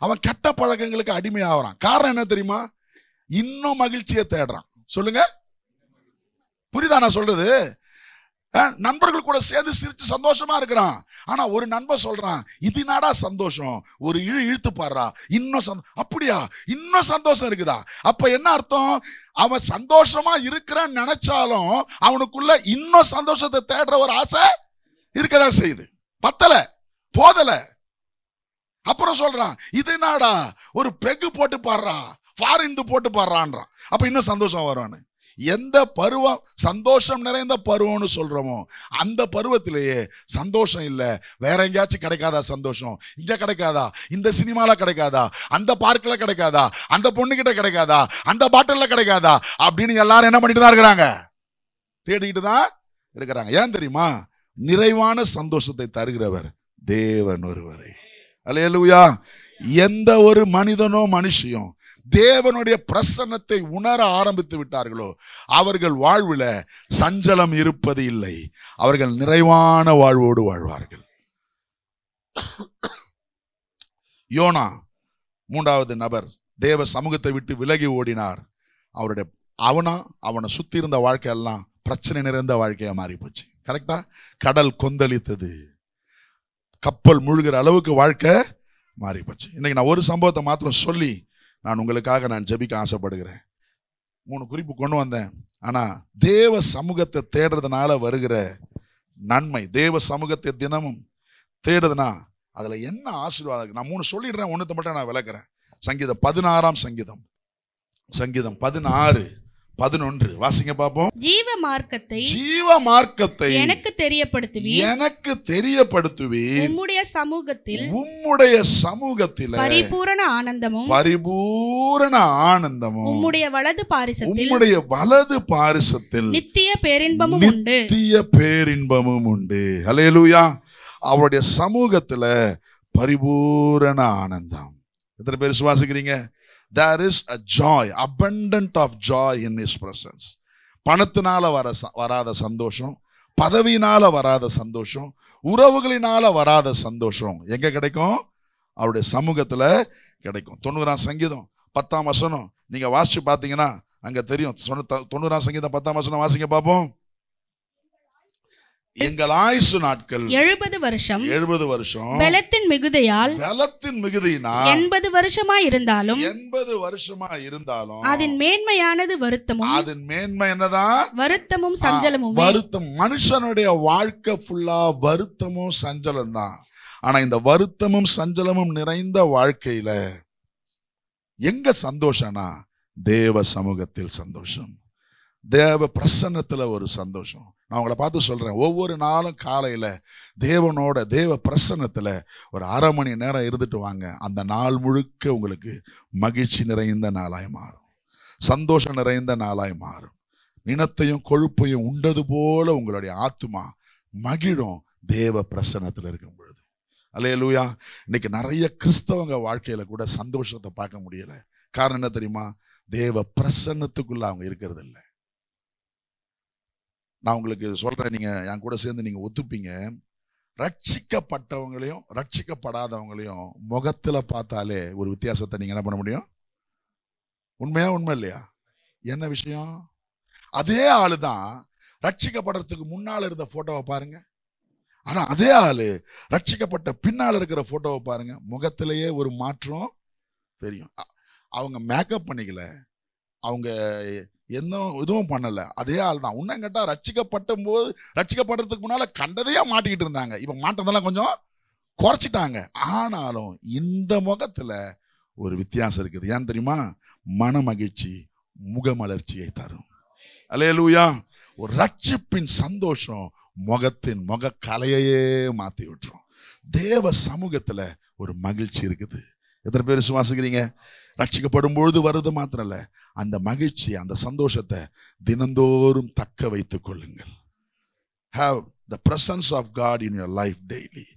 S1: அவன் கெட்ட பழக்கங்களுக்கு அடிமையாகிறான். காரணம் என்ன தெரியுமா? இன்னும் மகிழ்ச்சியை தேடுறான். சொல்லுங்க, புரியுதா நான் சொல்றது? நண்பர்கள் கூட சேர்ந்து சிரிச்சு சந்தோஷமா இருக்கிறான். ஆனா ஒரு நண்பர் சொல்றான், இது நாடா சந்தோஷம், ஒரு இழுத்து பாடுறா, இன்னும் அப்படியா, இன்னும் சந்தோஷம் இருக்குதா? அப்ப என்ன அர்த்தம்? அவன் சந்தோஷமா இருக்கிறான்னு நினைச்சாலும் அவனுக்குள்ள இன்னும் சந்தோஷத்தை தேடுற ஒரு ஆசை இருக்கதான் செய்யுது. பத்தல, போதல. அப்புறம் சொல்றான், இது நாடா ஒரு பெக்கு போட்டு பாடுறா, ஃபாரின் போட்டு பாடுறான்றான். அப்ப இன்னும் சந்தோஷம் வருவானு. எந்த பருவம் சந்தோஷம் நிறைந்த பருவம்னு சொல்றோமோ அந்த பருவத்திலேயே சந்தோஷம் இல்ல. வேற எங்கேயாச்சும் கிடைக்காதா சந்தோஷம்? இங்க கிடைக்காதா? இந்த சினிமால கிடைக்காதா? அந்த பார்க்ல கிடைக்காதா? அந்த பொண்ணுகிட்ட கிடைக்காதா? அந்த பாட்டில்ல கிடைக்காதா? அப்படின்னு எல்லாரும் என்ன பண்ணிட்டு தான் இருக்கிறாங்க? தேடிக்கிட்டு தான் இருக்கிறாங்க. ஏன் தெரியுமா? நிறைவான சந்தோஷத்தை தருகிறவர் தேவன் ஒருவரே. அல்லேலூயா. எந்த ஒரு மனிதனோ மனுஷியும் தேவனுடைய பிரசன்னத்தை உணர ஆரம்பித்து விட்டார்களோ அவர்கள் வாழ்வில் சஞ்சலம் இருப்பது இல்லை. அவர்கள் நிறைவான வாழ்வோடு வாழ்வார்கள். யோனா 3வது நபர் தேவ சமூகத்தை விட்டு விலகி ஓடினார். அவனை சுத்தி இருந்த வாழ்க்கையெல்லாம் பிரச்சனை நிறைந்த வாழ்க்கையா மாறி போச்சு. கரெக்டா? கடல் கொந்தளித்தது, கப்பல் முழுகிற அளவுக்கு வாழ்க்கை மாறி போச்சு. இன்னைக்கு நான் ஒரு சம்பவத்தை மாத்திரம் சொல்லி நான் உங்களுக்காக நான் ஜெபிக்க ஆசைப்படுகிறேன். 3 குறிப்பு கொண்டு வந்தேன். ஆனா தேவ சமூகத்தை தேடுறதுனால வருகிற நன்மை, தேவ சமூகத்தை தினமும் தேடுதுன்னா அதுல என்ன ஆசீர்வாதம் இருக்கு? நான் 3 சொல்லிடுறேன், ஒண்ணுத்தை மட்டும் நான் விளக்குறேன். சங்கீதம் 16 சங்கீதம் 16:11 வாசிங்க பாப்போம்.
S3: ஜீவ மார்க்கத்தை எனக்கு தெரியப்படுத்துவி உம்முடைய சமூகத்தில் பரிபூரண ஆனந்தமும் உம்முடைய வலது பாரிசத்தில் நித்திய பேரின்பமும் உண்டு.
S1: அல்லேலூயா. அவருடைய சமூகத்துல பரிபூரண ஆனந்தம். எத்தனை பேர் விசுவாசிக்கிறீங்க? There is a joy, abundant of joy in his presence. பணத்தினால வராத சந்தோஷம், பதவியினால வராத சந்தோஷம், உறவுகளினால வராத சந்தோஷம் எங்க கிடைக்கும்? அவருடைய சமூகத்துல கிடைக்கும். 90ஆம் சங்கீதம் 10ஆம் வசனம் நீங்க வாசிச்சு பாத்தீங்கன்னா அங்க தெரியும். 90ஆம் சங்கீதம் 10ஆம் வசனம் வாசிங்க பாப்போம். எங்கள் ஆயுசு நாட்கள்
S3: 70 வருஷம்
S1: பலத்தின் மிகுதியினால்
S3: 80 வருஷமாய் இருந்தாலும் அதன் மேன்மையானது வருத்தமும்.
S1: அதன் மேன்மை என்னதான்?
S3: வருத்தமும் சஞ்சலமும்.
S1: வருத்தம். மனுஷனுடைய வாழ்க்கை ஃபுல்லா வருத்தமும் சஞ்சலம் தான். ஆனா இந்த வருத்தமும் சஞ்சலமும் நிறைந்த வாழ்க்கையில எங்க சந்தோஷம்னா தேவ சமூகத்தில் சந்தோஷம், தேவ பிரசன்னத்துல ஒரு சந்தோஷம். நான் உங்களை பார்த்து சொல்றேன், ஒவ்வொரு நாளும் காலையில தேவனோட தேவ பிரசன்னத்துல ஒரு அரை மணி நேரம் இருந்துட்டு வாங்க. அந்த நாள் முழுக்க உங்களுக்கு மகிழ்ச்சி நிறைந்த நாளாய் மாறும், சந்தோஷம் நிறைந்த நாளாய் மாறும். நினத்தையும் கொழுப்பையும் உண்டது போல உங்களுடைய ஆத்துமா மகிழும் தேவ பிரசன்னத்துல இருக்கும் பொழுது. அல்லேலூயா. இன்னைக்கு நிறைய கிறிஸ்தவங்க வாழ்க்கையில கூட சந்தோஷத்தை பார்க்க முடியல. காரணம் என்ன தெரியுமா? தேவ பிரசன்னத்துக்குள்ள அவங்க இருக்கிறது இல்லை. நான் உங்களுக்கு சொல்றேன், நீங்க என் கூட சேர்ந்து நீங்க ஒத்துப்பீங்க. ரட்சிக்கப்பட்டவங்களையும் ரட்சிக்கப்படாதவங்களையும் முகத்துல பார்த்தாலே ஒரு வித்தியாசத்தை நீங்க என்ன பண்ண முடியும்? உண்மை இல்லையா? என்ன விஷயம்? அதே ஆளுதான் ரட்சிக்கப்படுறதுக்கு முன்னால இருந்த போட்டோவை பாருங்க, ஆனா அதே ஆளு ரட்சிக்கப்பட்ட பின்னால இருக்கிற போட்டோவை பாருங்க, முகத்திலேயே ஒரு மாற்றம் தெரியும். அவங்க மேக்கப் பண்ணிக்கல, அவங்க எந்த இதுவும் பண்ணல, அதே ஆள் தான். உன்ன கேட்டா ரட்சிக்கப்படுறதுக்கு முன்னால கண்டதையா மாட்டிக்கிட்டு இருந்தாங்க, இப்ப மாற்றதெல்லாம் கொஞ்சம் குறைச்சிட்டாங்க. ஆனாலும் இந்த முகத்துல ஒரு வித்தியாசம் இருக்குது. ஏன் தெரியுமா? மன மகிழ்ச்சி முகமலர்ச்சியை தரும். அல்லேலூயா. ஒரு ரட்சிப்பின் சந்தோஷம் முகத்தின் முக கலையையே மாத்தி விட்டுரும். தேவ சமூகத்துல ஒரு மகிழ்ச்சி இருக்குது. எத்தனை பேர் விசுவாசிக்கிறீங்க? ரட்சிக்கப்படும் பொழுது வருது மாத்திரம் இல்ல, அந்த மகிழ்ச்சி அந்த சந்தோஷத்தை தினந்தோறும் தக்க வைத்துக் கொள்ளுங்கள். Have the presence of God in your life daily.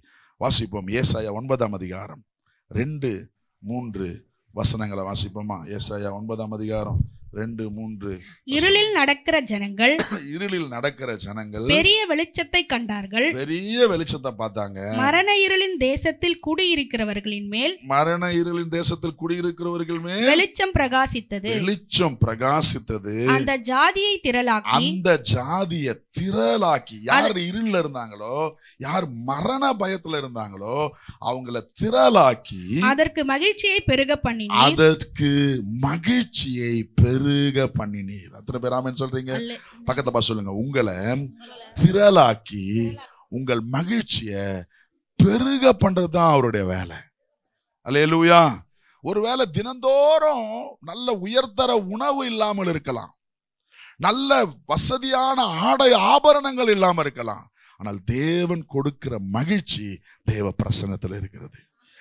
S1: வாசிப்போம். ஏசாயா 9ஆம் அதிகாரம் 2-3 வசனங்களை வாசிப்போமா? ஏசாயா 9ஆம் அதிகாரம் 2-3.
S3: இருளில் நடக்கிற ஜனங்கள்
S1: இருளில் நடக்கிற ஜனங்கள்
S3: பெரிய வெளிச்சத்தை கண்டார்கள்.
S1: பெரிய வெளிச்சத்தை பார்த்தாங்க.
S3: மரண இருளின் தேசத்தில் குடியிருக்கிறவர்களின் மேல்
S1: மரண இருளின் தேசத்தில் குடியிருக்கிறவர்கள் மேல்
S3: வெளிச்சம் பிரகாசித்தது.
S1: வெளிச்சம் பிரகாசித்தது.
S3: அந்த ஜாதியை திரளாக்கி,
S1: அந்த ஜாதியை திரளாக்கி, யார் இருள்ல இருந்தாங்களோ, யார் மரண பயத்துல இருந்தாங்களோ அவங்கள திரளாக்கி
S3: அதற்கு மகிழ்ச்சியை பெருக பண்ணினீர்.
S1: அதற்கு மகிழ்ச்சியை பெருக பண்ணினீர். அத்தனை பேர் ஆமென் சொல்றீங்க? பக்கத்தை பார்த்து சொல்லுங்க. உங்களை திரளாக்கி உங்கள் மகிழ்ச்சியை பெருக பண்றதுதான் அவருடைய வேலை. அல்லேலூயா. ஒருவேளை தினந்தோறும் நல்ல உயர்தர உணவு இல்லாமல் இருக்கலாம், நல்ல வசதியான ஆடை ஆபரணங்கள் இல்லாம இருக்கலாம், ஆனால் தேவன் கொடுக்கிற மகிழ்ச்சி தேவ பிரசன்னத்தில் இருக்கிறது.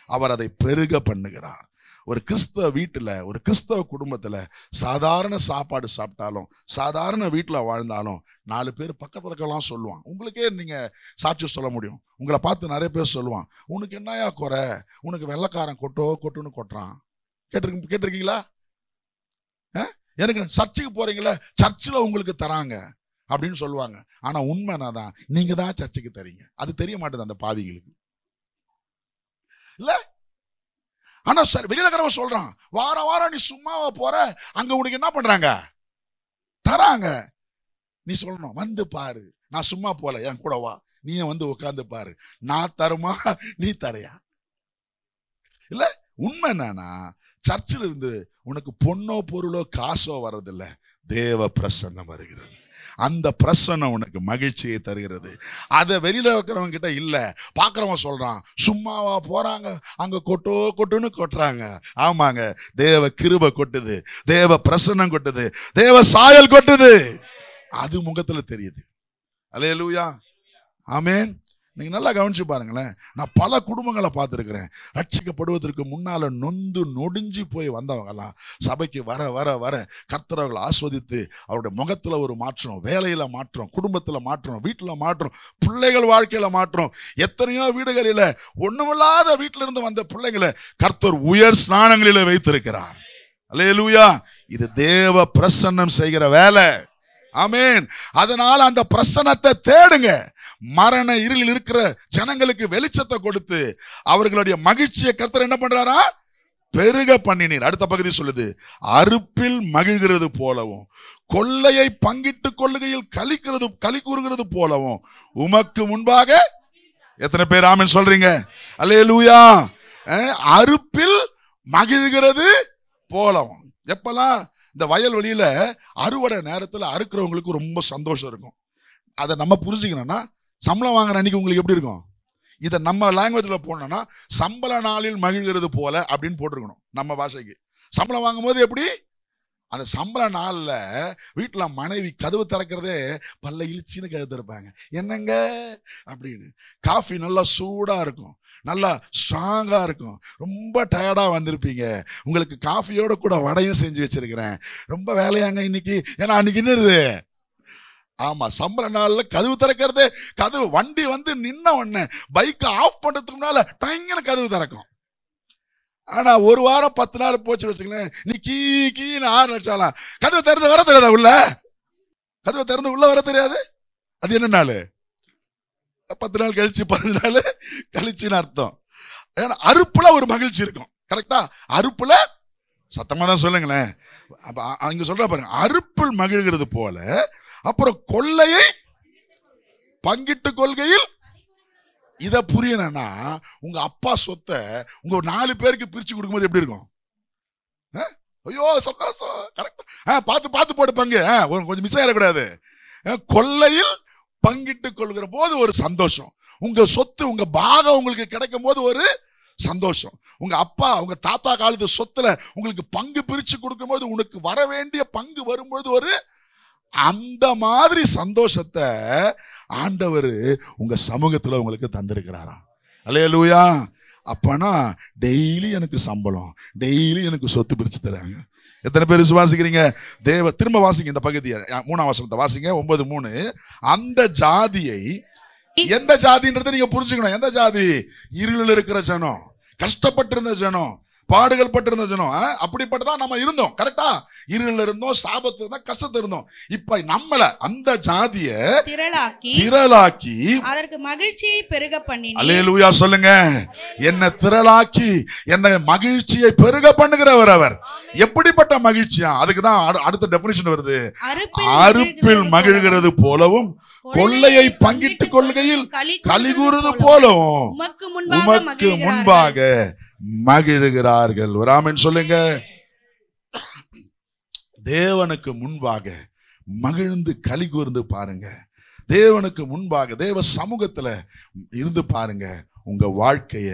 S1: அவர் அதை பெருக பண்ணுகிறார். ஒரு கிறிஸ்தவ வீட்டுல, ஒரு கிறிஸ்தவ குடும்பத்துல சாதாரண சாப்பாடு சாப்பிட்டாலும், சாதாரண வீட்டுல வாழ்ந்தாலும் 4 பேர் பக்கத்துல இருக்கலாம் சொல்லுவான். உங்களுக்கே நீங்க சாட்சி சொல்ல முடியும். உங்களை பார்த்து நிறைய பேர் சொல்லுவான், உனக்கு என்னையா குறை, உனக்கு வெள்ளைக்காரன் கொட்டுன்னு கொட்டுறான். கேட்டிருக்கீங்களா? எனக்கு சர்ச்சுக்கு போறீங்களா, சர்ச்சில் உங்களுக்கு தராங்க அப்படின்னு சொல்லுவாங்க. ஆனா உண்மைனாதான் நீங்க தான் சர்ச்சுக்கு தரீங்க. அது தெரிய மாட்டேது அந்த பாவிகளுக்கு இல்ல. ஆனா சார் வெளியில இருக்கிறவன் சொல்றான், வாரம் வாரம் நீ சும்மாவா போற, அங்க உனக்கு என்ன பண்றாங்க, தராங்க. நீ சொல்லணும், வந்து பாரு, நான் சும்மா போல, என் கூட வா, நீ வந்து உட்கார்ந்து பாரு, நான் தருமா நீ தரையா? இல்ல, உண்மை என்னன்னா சர்ச்சில் இருந்து உனக்கு பொண்ணோ பொருளோ காசோ வர்றதில்ல, தேவ பிரசன்னம் வருகிறது. அந்த பிரசன்னம் உனக்கு மகிழ்ச்சியை தருகிறது. அதை வெளியில இருக்கிறவங்க கிட்ட இல்ல. பாக்குறவன் சொல்றான், சும்மாவா போறாங்க, அங்க கொட்டுன்னு கொட்டுறாங்க. ஆமாங்க, தேவ கிருபை கொட்டுது, தேவ பிரசன்னம் கொட்டுது, தேவ சாயல் கொட்டுது. அது முகத்துல தெரியுது. அல்லேலூயா, ஆமென். நீங்க நல்லா கவனிச்சு பாருங்களேன். நான் பல குடும்பங்களை பார்த்துருக்கிறேன். ரட்சிக்கப்படுவதற்கு முன்னால நொந்து நொடிஞ்சு போய் வந்தவங்கலாம் சபைக்கு வர வர வர கர்த்தர் அவர்களை ஆஸ்வதித்து அவருடைய முகத்துல ஒரு மாற்றம், வேலையில மாற்றம், குடும்பத்துல மாற்றம், வீட்டுல மாற்றம், பிள்ளைகள் வாழ்க்கையில மாற்றம். எத்தனையோ வீடுகளில ஒண்ணுமில்லாத வீட்டில இருந்து வந்த பிள்ளைகளை கர்த்தர் உயர் ஸ்நானங்களில வைத்திருக்கிறார். அல்லேலூயா. இது தேவ பிரசன்னம் செய்கிற வேலை. ஆமென். அதனால அந்த பிரசன்னத்தை தேடுங்க. மரண இருளில் இருக்கிற ஜனங்களுக்கு வெளிச்சத்தை கொடுத்து அவர்களுடைய மகிழ்ச்சியை கர்த்தர் என்ன பண்றாரா, பெருக பண்ணினீர். அடுத்த பகுதி சொல்லுது, அறுப்பில் மகிழ்கிறது போலவும் கொள்ளையை பங்கிட்டுக் கொள்ளுகையில் களி கூறுகிறது போலவும் உமக்கு முன்பாக. எத்தனை பேர் ஆமென் சொல்றீங்க? அல்லேலூயா. அறுப்பில் மகிழ்கிறது போலவும். எப்பெல்லாம் இந்த வயல்வெளியில அறுவடை நேரத்துல அறுக்கிறவங்களுக்கு ரொம்ப சந்தோஷம் இருக்கும். அதை நம்ம புரிஞ்சுக்கணும்னா, சம்பளம் வாங்குற அன்னைக்கு உங்களுக்கு எப்படி இருக்கும்? இதை நம்ம லாங்குவேஜ்ல போனோம்னா சம்பள நாளில் மகிழ்கிறது போல அப்படின்னு போட்டிருக்கணும். நம்ம பாஷைக்கு சம்பளம் வாங்கும் போது எப்படி, அந்த சம்பள நாள்ல வீட்டுல மனைவி கதவு திறக்கிறதே பல்ல இழிச்சின்னு கதவு திறப்பாங்க, என்னங்க அப்படின்னு. காஃபி நல்லா சூடா இருக்கும், நல்லா ஸ்ட்ராங்கா இருக்கும். ரொம்ப டயர்டா வந்திருப்பீங்க, உங்களுக்கு காஃபியோட கூட வடையும் செஞ்சு வச்சிருக்கிறேன். ரொம்ப வேலையாங்க இன்னைக்கு, ஏன்னா அன்னைக்கு என்னது, ஆமா சம்பள நாள்ல கதவு திறக்கிறதே, கதவு வண்டி வந்து நின்ன உடனே பைக்கை ஆஃப் பண்றதுக்கு முன்னால டங்குன்னு கதவு திறக்கும். ஆனா ஒரு வாரம் 10 நாள் போச்சு வச்சுங்களேன், நீ கீன்னு 6 நிமிஷம் கதவை திறந்து வர தெரியாதா, உள்ள கதவை திறந்து உள்ள வர தெரியாது. அது என்ன நாள்? 10 நாள் கழிச்சு 15 நாள் கழிச்சுன்னு அர்த்தம். ஏன்னா அறுப்புல ஒரு மகிழ்ச்சி இருக்கும். கரெக்டா? அறுப்புல சத்தமா தான் சொல்லுங்களேன். அப்ப அங்க சொல்ற பாருங்க, அறுப்பில் மகிழ்கிறது போல, அப்புறம் கொள்ளையை பங்கிட்டு கொள்கையில். இத புரியணும்னா, உங்க அப்பா சொத்தை உங்க 4 பேருக்கு பிரிச்சு கொடுக்கும்போது எப்படி இருக்கும்? ஐயோ சந்தோஷம், கரெக்டா, பார்த்து போட்டு பங்கு, கொஞ்சம் மிஸ் ஆயிடக்கூடாது. கொள்ளையில் பங்கிட்டு கொள்கிற போது ஒரு சந்தோஷம், உங்க சொத்து உங்க பாகம் உங்களுக்கு கிடைக்கும் போது ஒரு சந்தோஷம். உங்க அப்பா உங்க தாத்தா காலத்து சொத்துல உங்களுக்கு பங்கு பிரிச்சு கொடுக்கும்போது உனக்கு வர வேண்டிய பங்கு வரும்போது ஒரு அந்த மாதிரி சந்தோஷத்தை ஆண்டவர் உங்க சமூகத்துல உங்களுக்கு தந்திருக்கிறாராம். அல்லேலூயா. அப்பனா டெய்லி எனக்கு சம்பளம், டெய்லி எனக்கு சொத்து பிரிச்சு தராங்க. எத்தனை பேர் விசுவாசிக்கிறீங்க? திரும்ப வாசிங்க இந்த பகுதியை, 3ஆம் வசனத்தை வாசிங்க, 9:3. அந்த ஜாதியை, எந்த ஜாதின்றதை நீங்க புரிஞ்சுக்கணும். எந்த ஜாதி? இருளில் இருக்கிற ஜனம், கஷ்டப்பட்டிருந்த ஜனம், பாடுகள் பட்டிருந்த ஜனம். அப்படிப்பட்டதான் நம்ம இருந்தோம். கரெக்டா? இருளில் இருந்தோம், சாபத்து இருந்தோம், கஷ்டத்தை இருந்தோம். இப்ப நம்மள அந்த ஜாதிய திரளாக்கி
S3: அதற்கு மகிழ்ச்சியை பெருக பண்ணினீர்.
S1: அல்லேலூயா சொல்லுங்க. என்ன திரளாக்கி என்ன மகிழ்ச்சியை பெருக பண்ணுகிறவர் அவர். எப்படிப்பட்ட மகிழ்ச்சியா? அதுக்குதான் அடுத்த டெபினிஷன் வருது. அறுப்பில் மகிழ்கிறது போலவும் கொள்ளையை பங்கிட்டுக் கொள்கையில் கலிகூறுவது போலவும் உமக்கு முன்பாக மகிழ்கிறார்கள். ஒரு ஆமென் சொல்லுங்க. தேவனுக்கு முன்பாக மகிழ்ந்து களி கூர்ந்து பாருங்க. தேவனுக்கு முன்பாக தேவ சமூகத்துல இருந்து பாருங்க. உங்க வாழ்க்கைய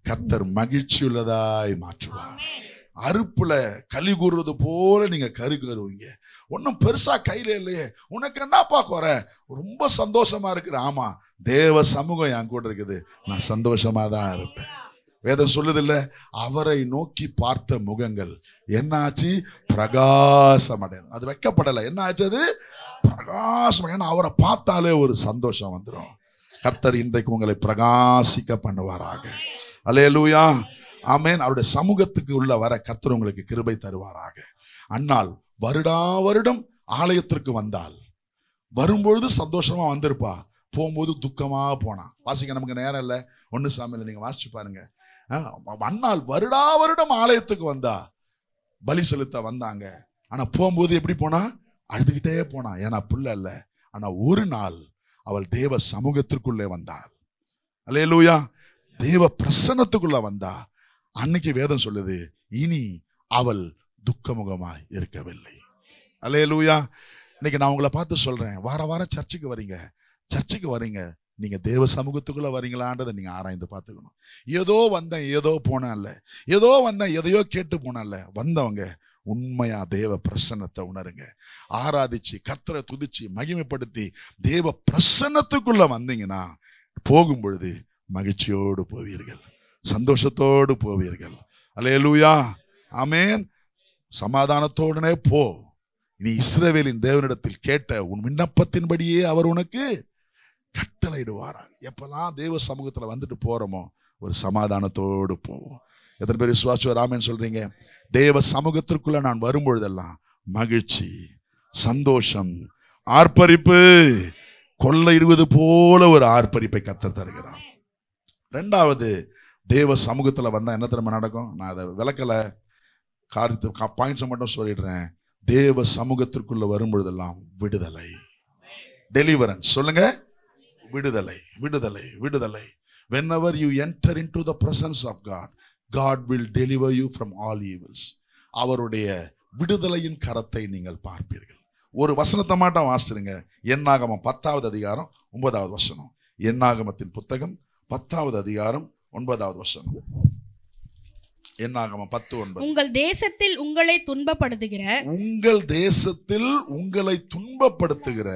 S1: கர்த்தர் மகிழ்ச்சியுள்ளதாய் மாற்றுவார். அறுப்புல களி கூறுவது போல நீங்க கரு கருவீங்க. ஒன்னும் பெருசா கையில இல்லையே, உனக்கு என்னப்பா குறை? ரொம்ப சந்தோஷமா இருக்கிற. ஆமா, தேவ சமூகம் என் கூட இருக்குது, நான் சந்தோஷமா தான் இருப்பேன். வேதம் சொல்லுது இல்ல, அவரை நோக்கி பார்த்த முகங்கள் என்னாச்சு? பிரகாசம் அடையும். அது வைக்கப்படலை. என்ன ஆச்சு? அது பிரகாசம். ஏன்னா அவரை பார்த்தாலே ஒரு சந்தோஷம் வந்துடும். கர்த்தர் இன்றைக்கு உங்களை பிரகாசிக்க பண்ணுவாராக. அல்லேலூயா, ஆமென். அவருடைய சமூகத்துக்கு உள்ள வர கர்த்தர் உங்களுக்கு கிருபை தருவாராக. அன்னால் வருடா வருடம் ஆலயத்திற்கு வந்தால் வரும்பொழுது சந்தோஷமா வந்திருப்பா, போகும்போது துக்கமா போனா. வாசிக்க நமக்கு நேரம் இல்லை, 1 சாமுவேல் நீங்க வாசிச்சு பாருங்க. அன்னால் வருடா வருடம் ஆலயத்துக்கு வந்தா, பலி செலுத்த வந்தாங்க. ஆனா போகும்போது எப்படி போனா? அழுதுகிட்டே போனா. ஏன்னா பிள்ளை இல்ல. ஆனா ஒரு நாள் அவள் தேவ சமூகத்திற்குள்ளே வந்தாள். அல்லேலூயா. தேவ பிரசன்னத்துக்குள்ள வந்தா. அன்னைக்கு வேதம் சொல்லுது, இனி அவள் துக்கமுகமாய் இருக்கவில்லை. அல்லேலூயா. இன்னைக்கு நான் உங்களை பார்த்து சொல்றேன், வார வாரம் சர்ச்சுக்கு வரீங்க, நீங்க தேவ சமூகத்துக்குள்ள வரீங்களான்றதை நீங்க ஆராய்ந்து பார்த்துக்கணும். ஏதோ வந்தேன் ஏதோ போனேன்ல, ஏதோ வந்தேன் எதையோ கேட்டு போனேன்ல. வந்தவங்க உண்மையா தேவ பிரசன்னத்தை உணருங்க. ஆராதிச்சு கர்த்தரை துதிச்சு மகிமைப்படுத்தி தேவ பிரசன்னத்துக்குள்ள வந்தீங்கன்னா போகும் பொழுது மகிழ்ச்சியோடு போவீர்கள், சந்தோஷத்தோடு போவீர்கள். அல்லேலூயா, ஆமென். சமாதானத்தோடனே போ. நீ இஸ்ரவேலின் தேவனிடத்தில் கேட்ட உன் விண்ணப்பத்தின்படியே அவர் உனக்கு கட்டளையிடுவாராக. எப்பெல்லாம் தேவ சமூகத்துல வந்துட்டு போறோமோ ஒரு சமாதானத்தோடு போவோம். எத்தனை பேர் விசுவாசம் ஆமென் சொல்றீங்க? தேவ சமூகத்திற்குள்ள நான் வரும்பொழுதெல்லாம் மகிழ்ச்சி, சந்தோஷம், ஆர்ப்பரிப்பு, கொள்ளையிடுவது போல ஒரு ஆர்ப்பரிப்பை கர்த்தர் தருகிறார். 2வது, தேவ சமூகத்துல வந்தா என்ன தெரியுமா நடக்கும்? நான் அதை விளக்கல, காரியத்தை பாயிண்ட்ஸ் மட்டும் சொல்லிடுறேன். தேவ சமூகத்திற்குள்ள வரும்பொழுதெல்லாம் விடுதலை, டெலிவரன்ஸ். சொல்லுங்க, விடுதலை, விடுதலை, விடுதலை. Whenever you enter into the presence of God, God will deliver you from all evils. அவருடைய விடுதலையின் கரத்தை நீங்கள் பார்ப்பீர்கள். ஒரு வசனத்தை மட்டும் வாசிடுங்க. என்னாகமம் 10வது அதிகாரம் 9வது வசனம். என்னாகமத்தின் புத்தகம் 10வது அதிகாரம் 9வது வசனம். என்னாகமம் 10:9.
S3: உங்கள் தேசத்தில் உங்களை துன்பப்படுத்துகிற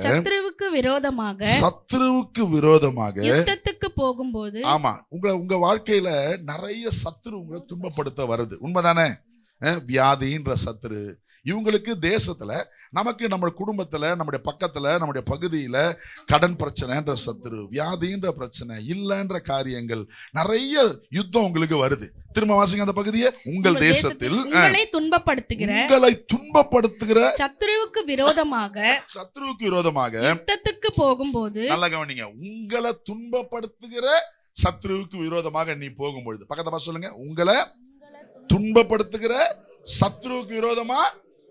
S3: சத்துருவுக்கு விரோதமாக யுத்தத்துக்கு போகும்போது,
S1: ஆமா, உங்க வாழ்க்கையில நிறைய சத்துரு உங்களை துன்பப்படுத்த வருது. உண்மைதானே? வியாதின்ற சத்துரு இவங்களுக்கு தேசத்துல, நமக்கு நம்ம குடும்பத்துல, நம்முடைய பக்கத்துல, நம்முடைய பகுதியில கடன் பிரச்சனைன்ற சத்துரு, வியாதின்ற பிரச்சனை, இல்லைன்ற காரியங்கள், நிறைய யுத்தம் உங்களுக்கு வருது. திரும்ப வாசிங்க அந்த பகுதியை. உங்கள் தேசத்தில்
S3: உங்களை
S1: துன்பப்படுத்துகிற
S3: சத்துருவுக்கு விரோதமாக யுத்தத்துக்கு போகும்போது,
S1: நல்லா கவனிங்க, உங்களை துன்பப்படுத்துகிற சத்துருவுக்கு விரோதமாக நீ போகும்பொழுது, பக்கத்தை சொல்லுங்க, உங்களை துன்பப்படுத்துகிற சத்துருவுக்கு விரோதமா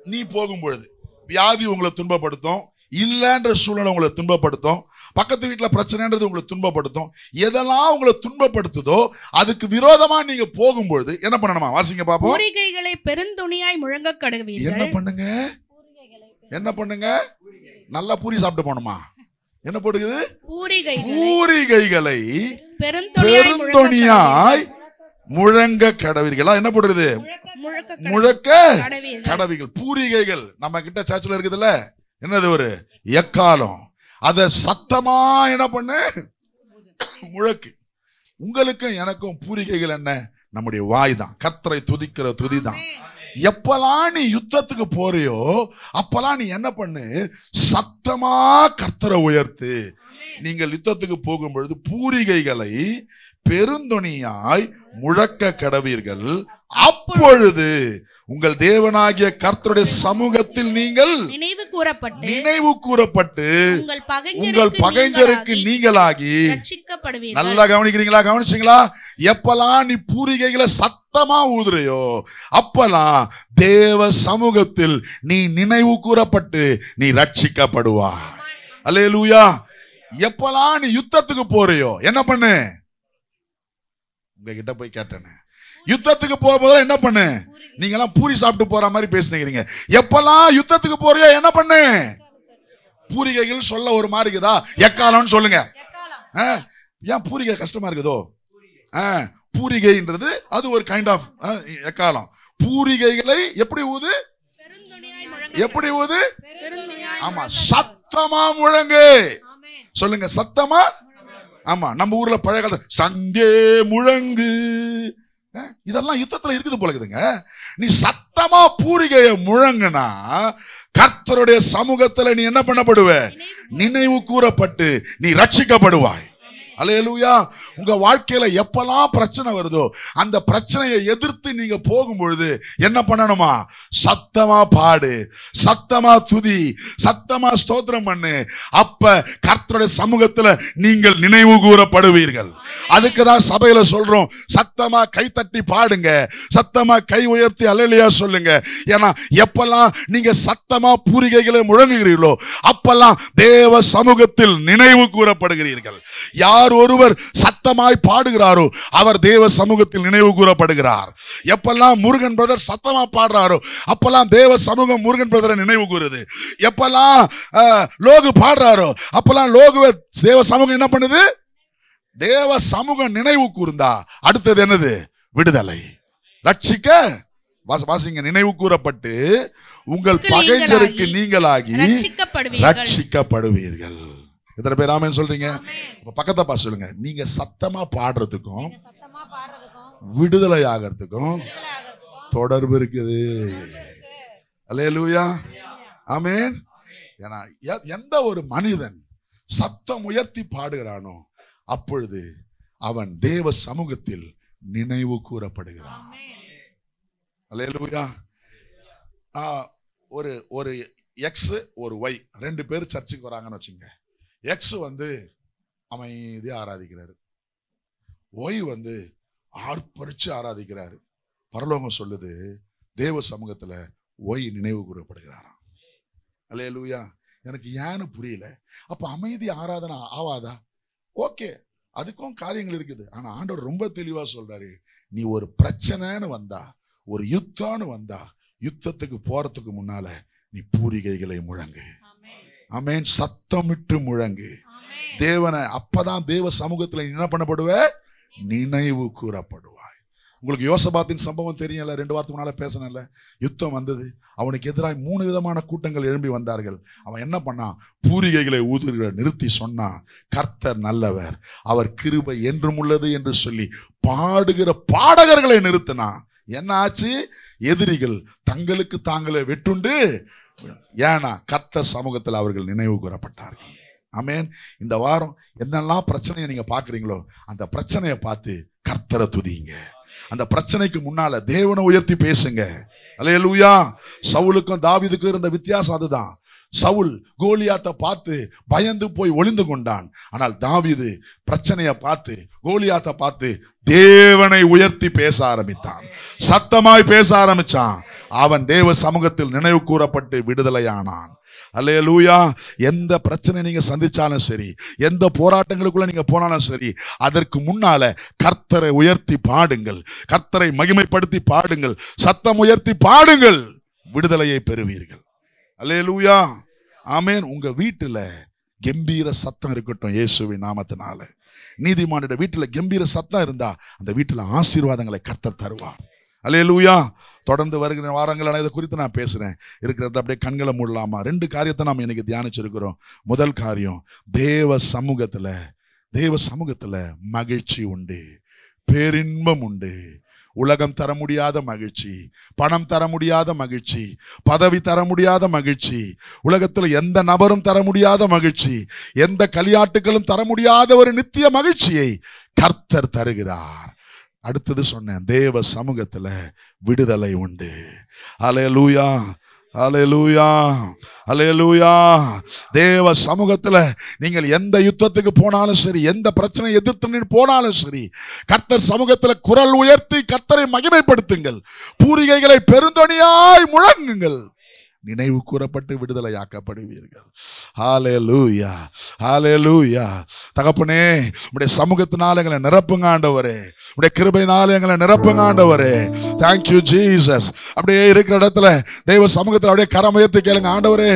S1: நீ போகும் பொழுது, வியாதி உங்களை துன்பப்படுத்தும், இல்லைன்ற சூழ்நிலை உங்களை துன்பப்படுத்தும், பக்கத்து வீட்டுல பிரச்சனைன்றது உங்களை துன்பப்படுத்தும். எதெல்லாம் உங்களை துன்பப்படுத்துதோ அதுக்கு விரோதமா நீங்க போகும்பொழுது என்ன பண்ணணுமா? வாசிங்க பாப்போம்.
S3: பூரிகைகளை பெருந்துணியாய் முழங்க கடவீர்கள்.
S1: என்ன பண்ணுங்க? என்ன பண்ணுங்க? நல்லா பூரி சாப்பிட்டு போணுமா? என்ன போடுகிறது? பூரிகைகளை பெருந்துணியாய்
S2: முழங்க கடவீர்களா? என்ன போடுறது? முழக்க கடவிகள், பூரிகைகள். நம்ம கிட்ட சர்ச்சில் இருக்குதுல்ல, என்னது? ஒரு எக்காலம். அத சத்தமா என்ன பண்ணு? முழக்கு. உங்களுக்கும் எனக்கும் பூரிகைகள் என்ன? நம்முடைய வாய் தான். கர்த்தரை துதிக்கிற துதி தான். எப்பெல்லாம் நீ யுத்தத்துக்கு போறியோ அப்பெல்லாம் நீ என்ன பண்ணு? சத்தமா கர்த்தரை உயர்த்து. நீங்கள் யுத்தத்துக்கு போகும் பொழுது பூரிகைகளை பெருந்தொனியாய் முழக்க கடவீர்கள். அப்பொழுது உங்கள் தேவனாகிய கர்த்தருடைய சமூகத்தில் நீங்கள் நினைவு கூறப்பட்டு உங்கள் பகைஞருக்கு நீங்களாகி. நல்லா கவனிக்கிறீங்களா? கவனிச்சீங்களா? எப்பெல்லாம் நீ பூரிகைகளை சத்தமா ஊதுறையோ அப்பெல்லாம் தேவ சமூகத்தில் நீ நினைவு கூறப்பட்டு நீ ரட்சிக்கப்படுவா. அல்லேலூயா. எப்பெல்லாம் நீ யுத்தத்துக்கு போறியோ என்ன பண்ணு? உங்ககிட்ட போய் கேட்டேன்னு, யுத்தத்துக்கு போகும்போது என்ன பண்ணு? நீங்க எல்லாம் பூரி சாப்பிட்டு போற மாதிரி பேசுனீங்க. எப்பெல்லாம் யுத்தத்துக்கு போறியோ என்ன பண்ணு? பூரிகைகள் சொல்ல ஒரு மாதிரி இருக்குதா? எக்காலம்னு சொல்லுங்க. ஏன் பூரிகை கஷ்டமா இருக்குதோ? பூரிகைன்றது அது ஒரு கைண்ட் ஆஃப் எக்காலம். பூரிகைகளை எப்படி ஊது? எப்படி ஊது? ஆமா, சத்தமா முழங்கு. சொல்லுங்க, சத்தமா. ஆமா, நம்ம ஊர்ல பழைய காலத்துல சங்கே முழங்கு, இதெல்லாம் யுத்தத்துல இருக்குது போல இருக்குதுங்க. நீ சத்தமா பூரிகைய முழங்குனா கர்த்தருடைய சமூகத்துல நீ என்ன பண்ணப்படுவ? நினைவு கூறப்பட்டு நீ ரட்சிக்கப்படுவாய். அல்லேலூயா. உங்க வாழ்க்கையில எப்பெல்லாம் பிரச்சனை வருதோ அந்த பிரச்சனையை எதிர்த்து நீங்க போகும்பொழுது என்ன பண்ணணுமா? சத்தமா பாடு, சத்தமா துதி, சத்தமா ஸ்தோத்திரம் பண்ணு. அப்ப கர்த்தருடைய சமூகத்துல நீங்கள் நினைவு கூறப்படுவீர்கள். அதுக்குதான் சபையில சொல்றோம், சத்தமா கை தட்டி பாடுங்க, சத்தமா கை உயர்த்தி அல்லேலூயா சொல்லுங்க. ஏன்னா எப்பெல்லாம் நீங்க சத்தமா பூரிகைகளை முழங்குகிறீர்களோ அப்பெல்லாம் தேவ சமூகத்தில் நினைவு கூறப்படுகிறீர்கள். யார் ஒருவர் சத்தமாய் பாடுகிறாரோ அவர் தேவ சமூகத்தில் நினைவு கூறப்படுகிறார். எப்பெல்லாம் முருகன் பிரதர் சத்தமா பாடுறாரோ அப்பெல்லாம் தேவ சமூகம் முருகன் பிரதரை நினைவு கூறுது. எப்பெல்லாம் லோகு பாடுறாரோ அப்பெல்லாம் லோகுவை தேவ சமூகம் என்ன பண்ணுது? தேவ சமூகம் நினைவு கூர்ந்தா அடுத்தது என்னது? விடுதலை, ரட்சிக்க. வாசிங்க, நினைவு கூறப்பட்டு உங்கள் பகைஞருக்கு நீங்களாகி ரட்சிக்கப்படுவீர்கள். எத்தனை பேர் ஆமென் சொல்றீங்க? பக்கத்தை பார்த்து சொல்லுங்க, நீங்க சத்தமா பாடுறதுக்கும் விடுதலை ஆகிறதுக்கும் தொடர்பு இருக்குது. அல்லேலூயா, ஆமென். ஏன்னா எந்த ஒரு மனிதன் சத்தம் உயர்த்தி பாடுகிறானோ அப்பொழுது அவன் தேவ சமூகத்தில் நினைவு கூறப்படுகிறான். அல்லேலூயா. ஒரு எக்ஸ் ஒரு ஒய் ரெண்டு பேர் சர்ச்சுக்கு வராங்கன்னு வச்சுங்க. எக்ஸ் அமைதியா ஆராதிக்கிறாரு, ஒய் ஆர்ப்பரிச்சு ஆராதிக்கிறாரு. பரலோகம் சொல்லுது தேவ சமூகத்துல ஒய் நினைவு கூறப்படுகிறாராம். அல்லேலூயா. எனக்கு ஏன்னு புரியல. அப்ப அமைதி ஆராதனை ஆவாதா? ஓகே, அதுக்கும் காரியங்கள் இருக்குது. ஆனா ஆண்டவர் ரொம்ப தெளிவா சொல்றாரு, நீ ஒரு பிரச்சனைன்னு வந்தா, ஒரு யுத்தம்னு வந்தா, யுத்தத்துக்கு போறதுக்கு முன்னால நீ பூரிகைகளை முழங்கு. ஆமென். சத்தமிட்டு முழங்கு தேவனை. அப்பதான் தேவ சமூகத்துல என்ன பண்ணப்படுவ? நினைவு கூறப்படுவாய். உங்களுக்கு யோசபாத்தின் சம்பவம் தெரியல, 2 வாரத்துக்கு முன்னால பேசணும்ல. யுத்தம் வந்தது, அவனுக்கு எதிராக 3 விதமான கூட்டங்கள் எழும்பி வந்தார்கள். அவன் என்ன பண்ணான்? பூரிகைகளை ஊதுகிற நிறுத்தி சொன்னான், கர்த்தர் நல்லவர், அவர் கிருபை என்றும் உள்ளது என்று சொல்லி பாடுகிற பாடகர்களை நிறுத்தினான். என்ன ஆச்சு? எதிரிகள் தங்களுக்கு தாங்களே வெட்டுண்டு. ஏன்னா கர்த்தர் சமூகத்தில் அவர்கள் நினைவு கூறப்பட்டார்கள். ஆமென். இந்த வாரம் என்னெல்லாம் பிரச்சனையை நீங்க பாக்குறீங்களோ அந்த பிரச்சனையை பார்த்து கர்த்தரை துதிங்க. அந்த பிரச்சனைக்கு முன்னால தேவனை உயர்த்தி பேசுங்க. அல்லேலூயா. சவுலுக்கும் தாவீதுக்கும் இருந்த வித்தியாசம் அதுதான். சவுல் கோலியாத்தை பார்த்து பயந்து போய் ஒளிந்து கொண்டான். ஆனால் தாவீது பிரச்சனையை பார்த்து, கோலியாத்தை பார்த்து தேவனை உயர்த்தி பேச ஆரம்பித்தான், சத்தமாய் பேச ஆரம்பிச்சான். அவன் தேவ சமூகத்தில் நினைவு கூறப்பட்டு விடுதலையானான். அல்லேலூயா. எந்த பிரச்சனை நீங்க சந்திச்சாலும் சரி, எந்த போராட்டங்களுக்குள்ள நீங்க போனாலும் சரி, அதற்கு முன்னால கர்த்தரை உயர்த்தி பாடுங்கள், கர்த்தரை மகிமைப்படுத்தி பாடுங்கள், சத்தம் உயர்த்தி பாடுங்கள், விடுதலையை பெறுவீர்கள். அல்லேலூயா, ஆமென். உங்க வீட்டுல
S1: கம்பீர சத்தம் இருக்கட்டும் இயேசுவின் நாமத்தினால. நீதிமானுடைய வீட்டுல கம்பீர சத்தம் இருந்தா அந்த வீட்டுல ஆசீர்வாதங்களை கர்த்தர் தருவார். அல்லேலூயா. தொடர்ந்து வருகிற வாரங்கள் இதை குறித்து நான் பேசுறேன். இருக்கிறத அப்படியே கண்களை மூடலாமா? 2 காரியத்தை நாம் இன்னைக்கு தியானிச்சிருக்கிறோம். முதல் காரியம், தேவ சமூகத்துல மகிழ்ச்சி உண்டு, பேரின்பம் உண்டு. உலகம் தர முடியாத மகிழ்ச்சி, பணம் தர முடியாத மகிழ்ச்சி, பதவி தர முடியாத மகிழ்ச்சி, உலகத்தில் எந்த நபரும் தர முடியாத மகிழ்ச்சி, எந்த களியாட்டுகளும் தர முடியாத ஒரு நித்திய மகிழ்ச்சியை கர்த்தர் தருகிறார். அடுத்தது சொன்னேன், தேவ சமூகத்துல விடுதலை உண்டு. அல்லேலூயா, அல்லேலூயா, அல்லேலூயா. தேவ சமூகத்துல நீங்கள் எந்த யுத்தத்துக்கு போனாலும் சரி, எந்த பிரச்சனை எதிர்த்து போனாலும் சரி, கர்த்தர் சமூகத்துல குரல் உயர்த்தி கர்த்தரை மகிமைப்படுத்துங்கள். பூரிகைகளை பெருந்தொனியாய் முழங்குங்கள். நினைவு கூறப்பட்டு விடுதலையாக்கப்படுவீர்கள். ஹல்லேலூயா, ஹல்லேலூயா. தகப்பனே, உம்முடைய சமூகத்தினால எங்களை நிரப்புங்க ஆண்டவரே. உம்முடைய கிருபையினால எங்களை நிரப்புங்க ஆண்டவரே. Thank you Jesus. அப்படியே இருக்கிற இடத்துல தெய்வ சமூகத்தில் அப்படியே கரம் உயர்த்தி கேளுங்க. ஆண்டவரே,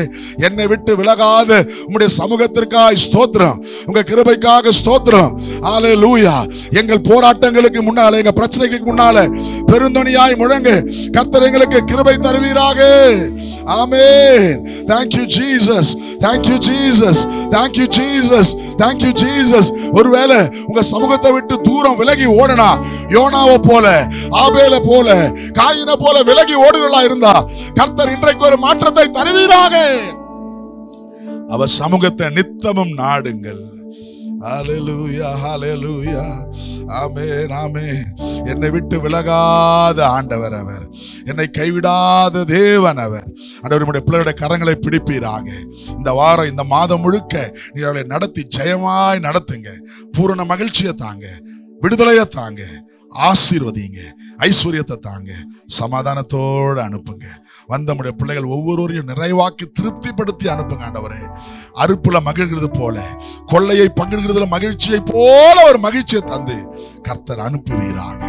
S1: என்னை விட்டு விலகாத உம்முடைய சமூகத்திற்காக ஸ்தோத்திரம், உங்க கிருபைக்காக ஸ்தோத்திரம். ஹல்லேலூயா. எங்கள் போராட்டங்களுக்கு முன்னால, எங்க பிரச்சனைக்கு முன்னால பெருந்தொனியாய் முழங்கு. கர்த்தர் எங்களுக்கு கிருபை தருவீராக. Amen. Thank you Jesus. Thank you Jesus. Thank you Jesus. Thank you Jesus. ஒருவேளை உங்க சமூகத்தை விட்டு தூரம் விலகி ஓடனா, யோனாவை போல, ஆபேலை போல, காயினை போல விலகி ஓடுகளா இருந்தா, கர்த்தர் இன்றைக்கு ஒரு மாற்றத்தை தருவீராக. அவர் சமூகத்தை நித்தமும் நாடுங்கள். ஹல்லேலூயா, ஹல்லேலூயா. ஆமென், ஆமென். என்னை விட்டு விலகாத ஆண்டவர் அவர், என்னை கைவிடாத தேவன் அவர். ஆண்டவருடைய பிள்ளைகளுடைய கரங்களை பிடிப்பீராக. இந்த வாரம், இந்த மாதம் முழுக்க நீ அவளை நடத்தி ஜெயமாய் நடத்துங்க. பூரண மகிழ்ச்சியை தாங்க, விடுதலையை தாங்க, ஆசீர்வதிங்க, ஐஸ்வர்யத்தை தாங்க, சமாதானத்தோடு அனுப்புங்க. வந்தமுடைய பிள்ளைகள் ஒவ்வொருவரையும் நிறைவாக்கி திருப்திப்படுத்தி அனுப்புங்க ஆண்டவரே. அறுப்புல மகிழ்கிறது போல, கொள்ளையை பங்கிடுகிறதுல மகிழ்ச்சியை போல ஒரு மகிழ்ச்சியை தந்து கர்த்தர் அனுப்புவீராக.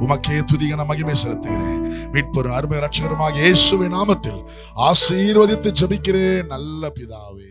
S1: உமக்கே துதிகன மகிமை செலுத்துகிறேன். மீட்பரும் அருமை ரட்சகருமாக இயேசுவின் நாமத்தில் ஆசீர்வதித்து ஜெபிக்கிறேன் நல்ல பிதாவே.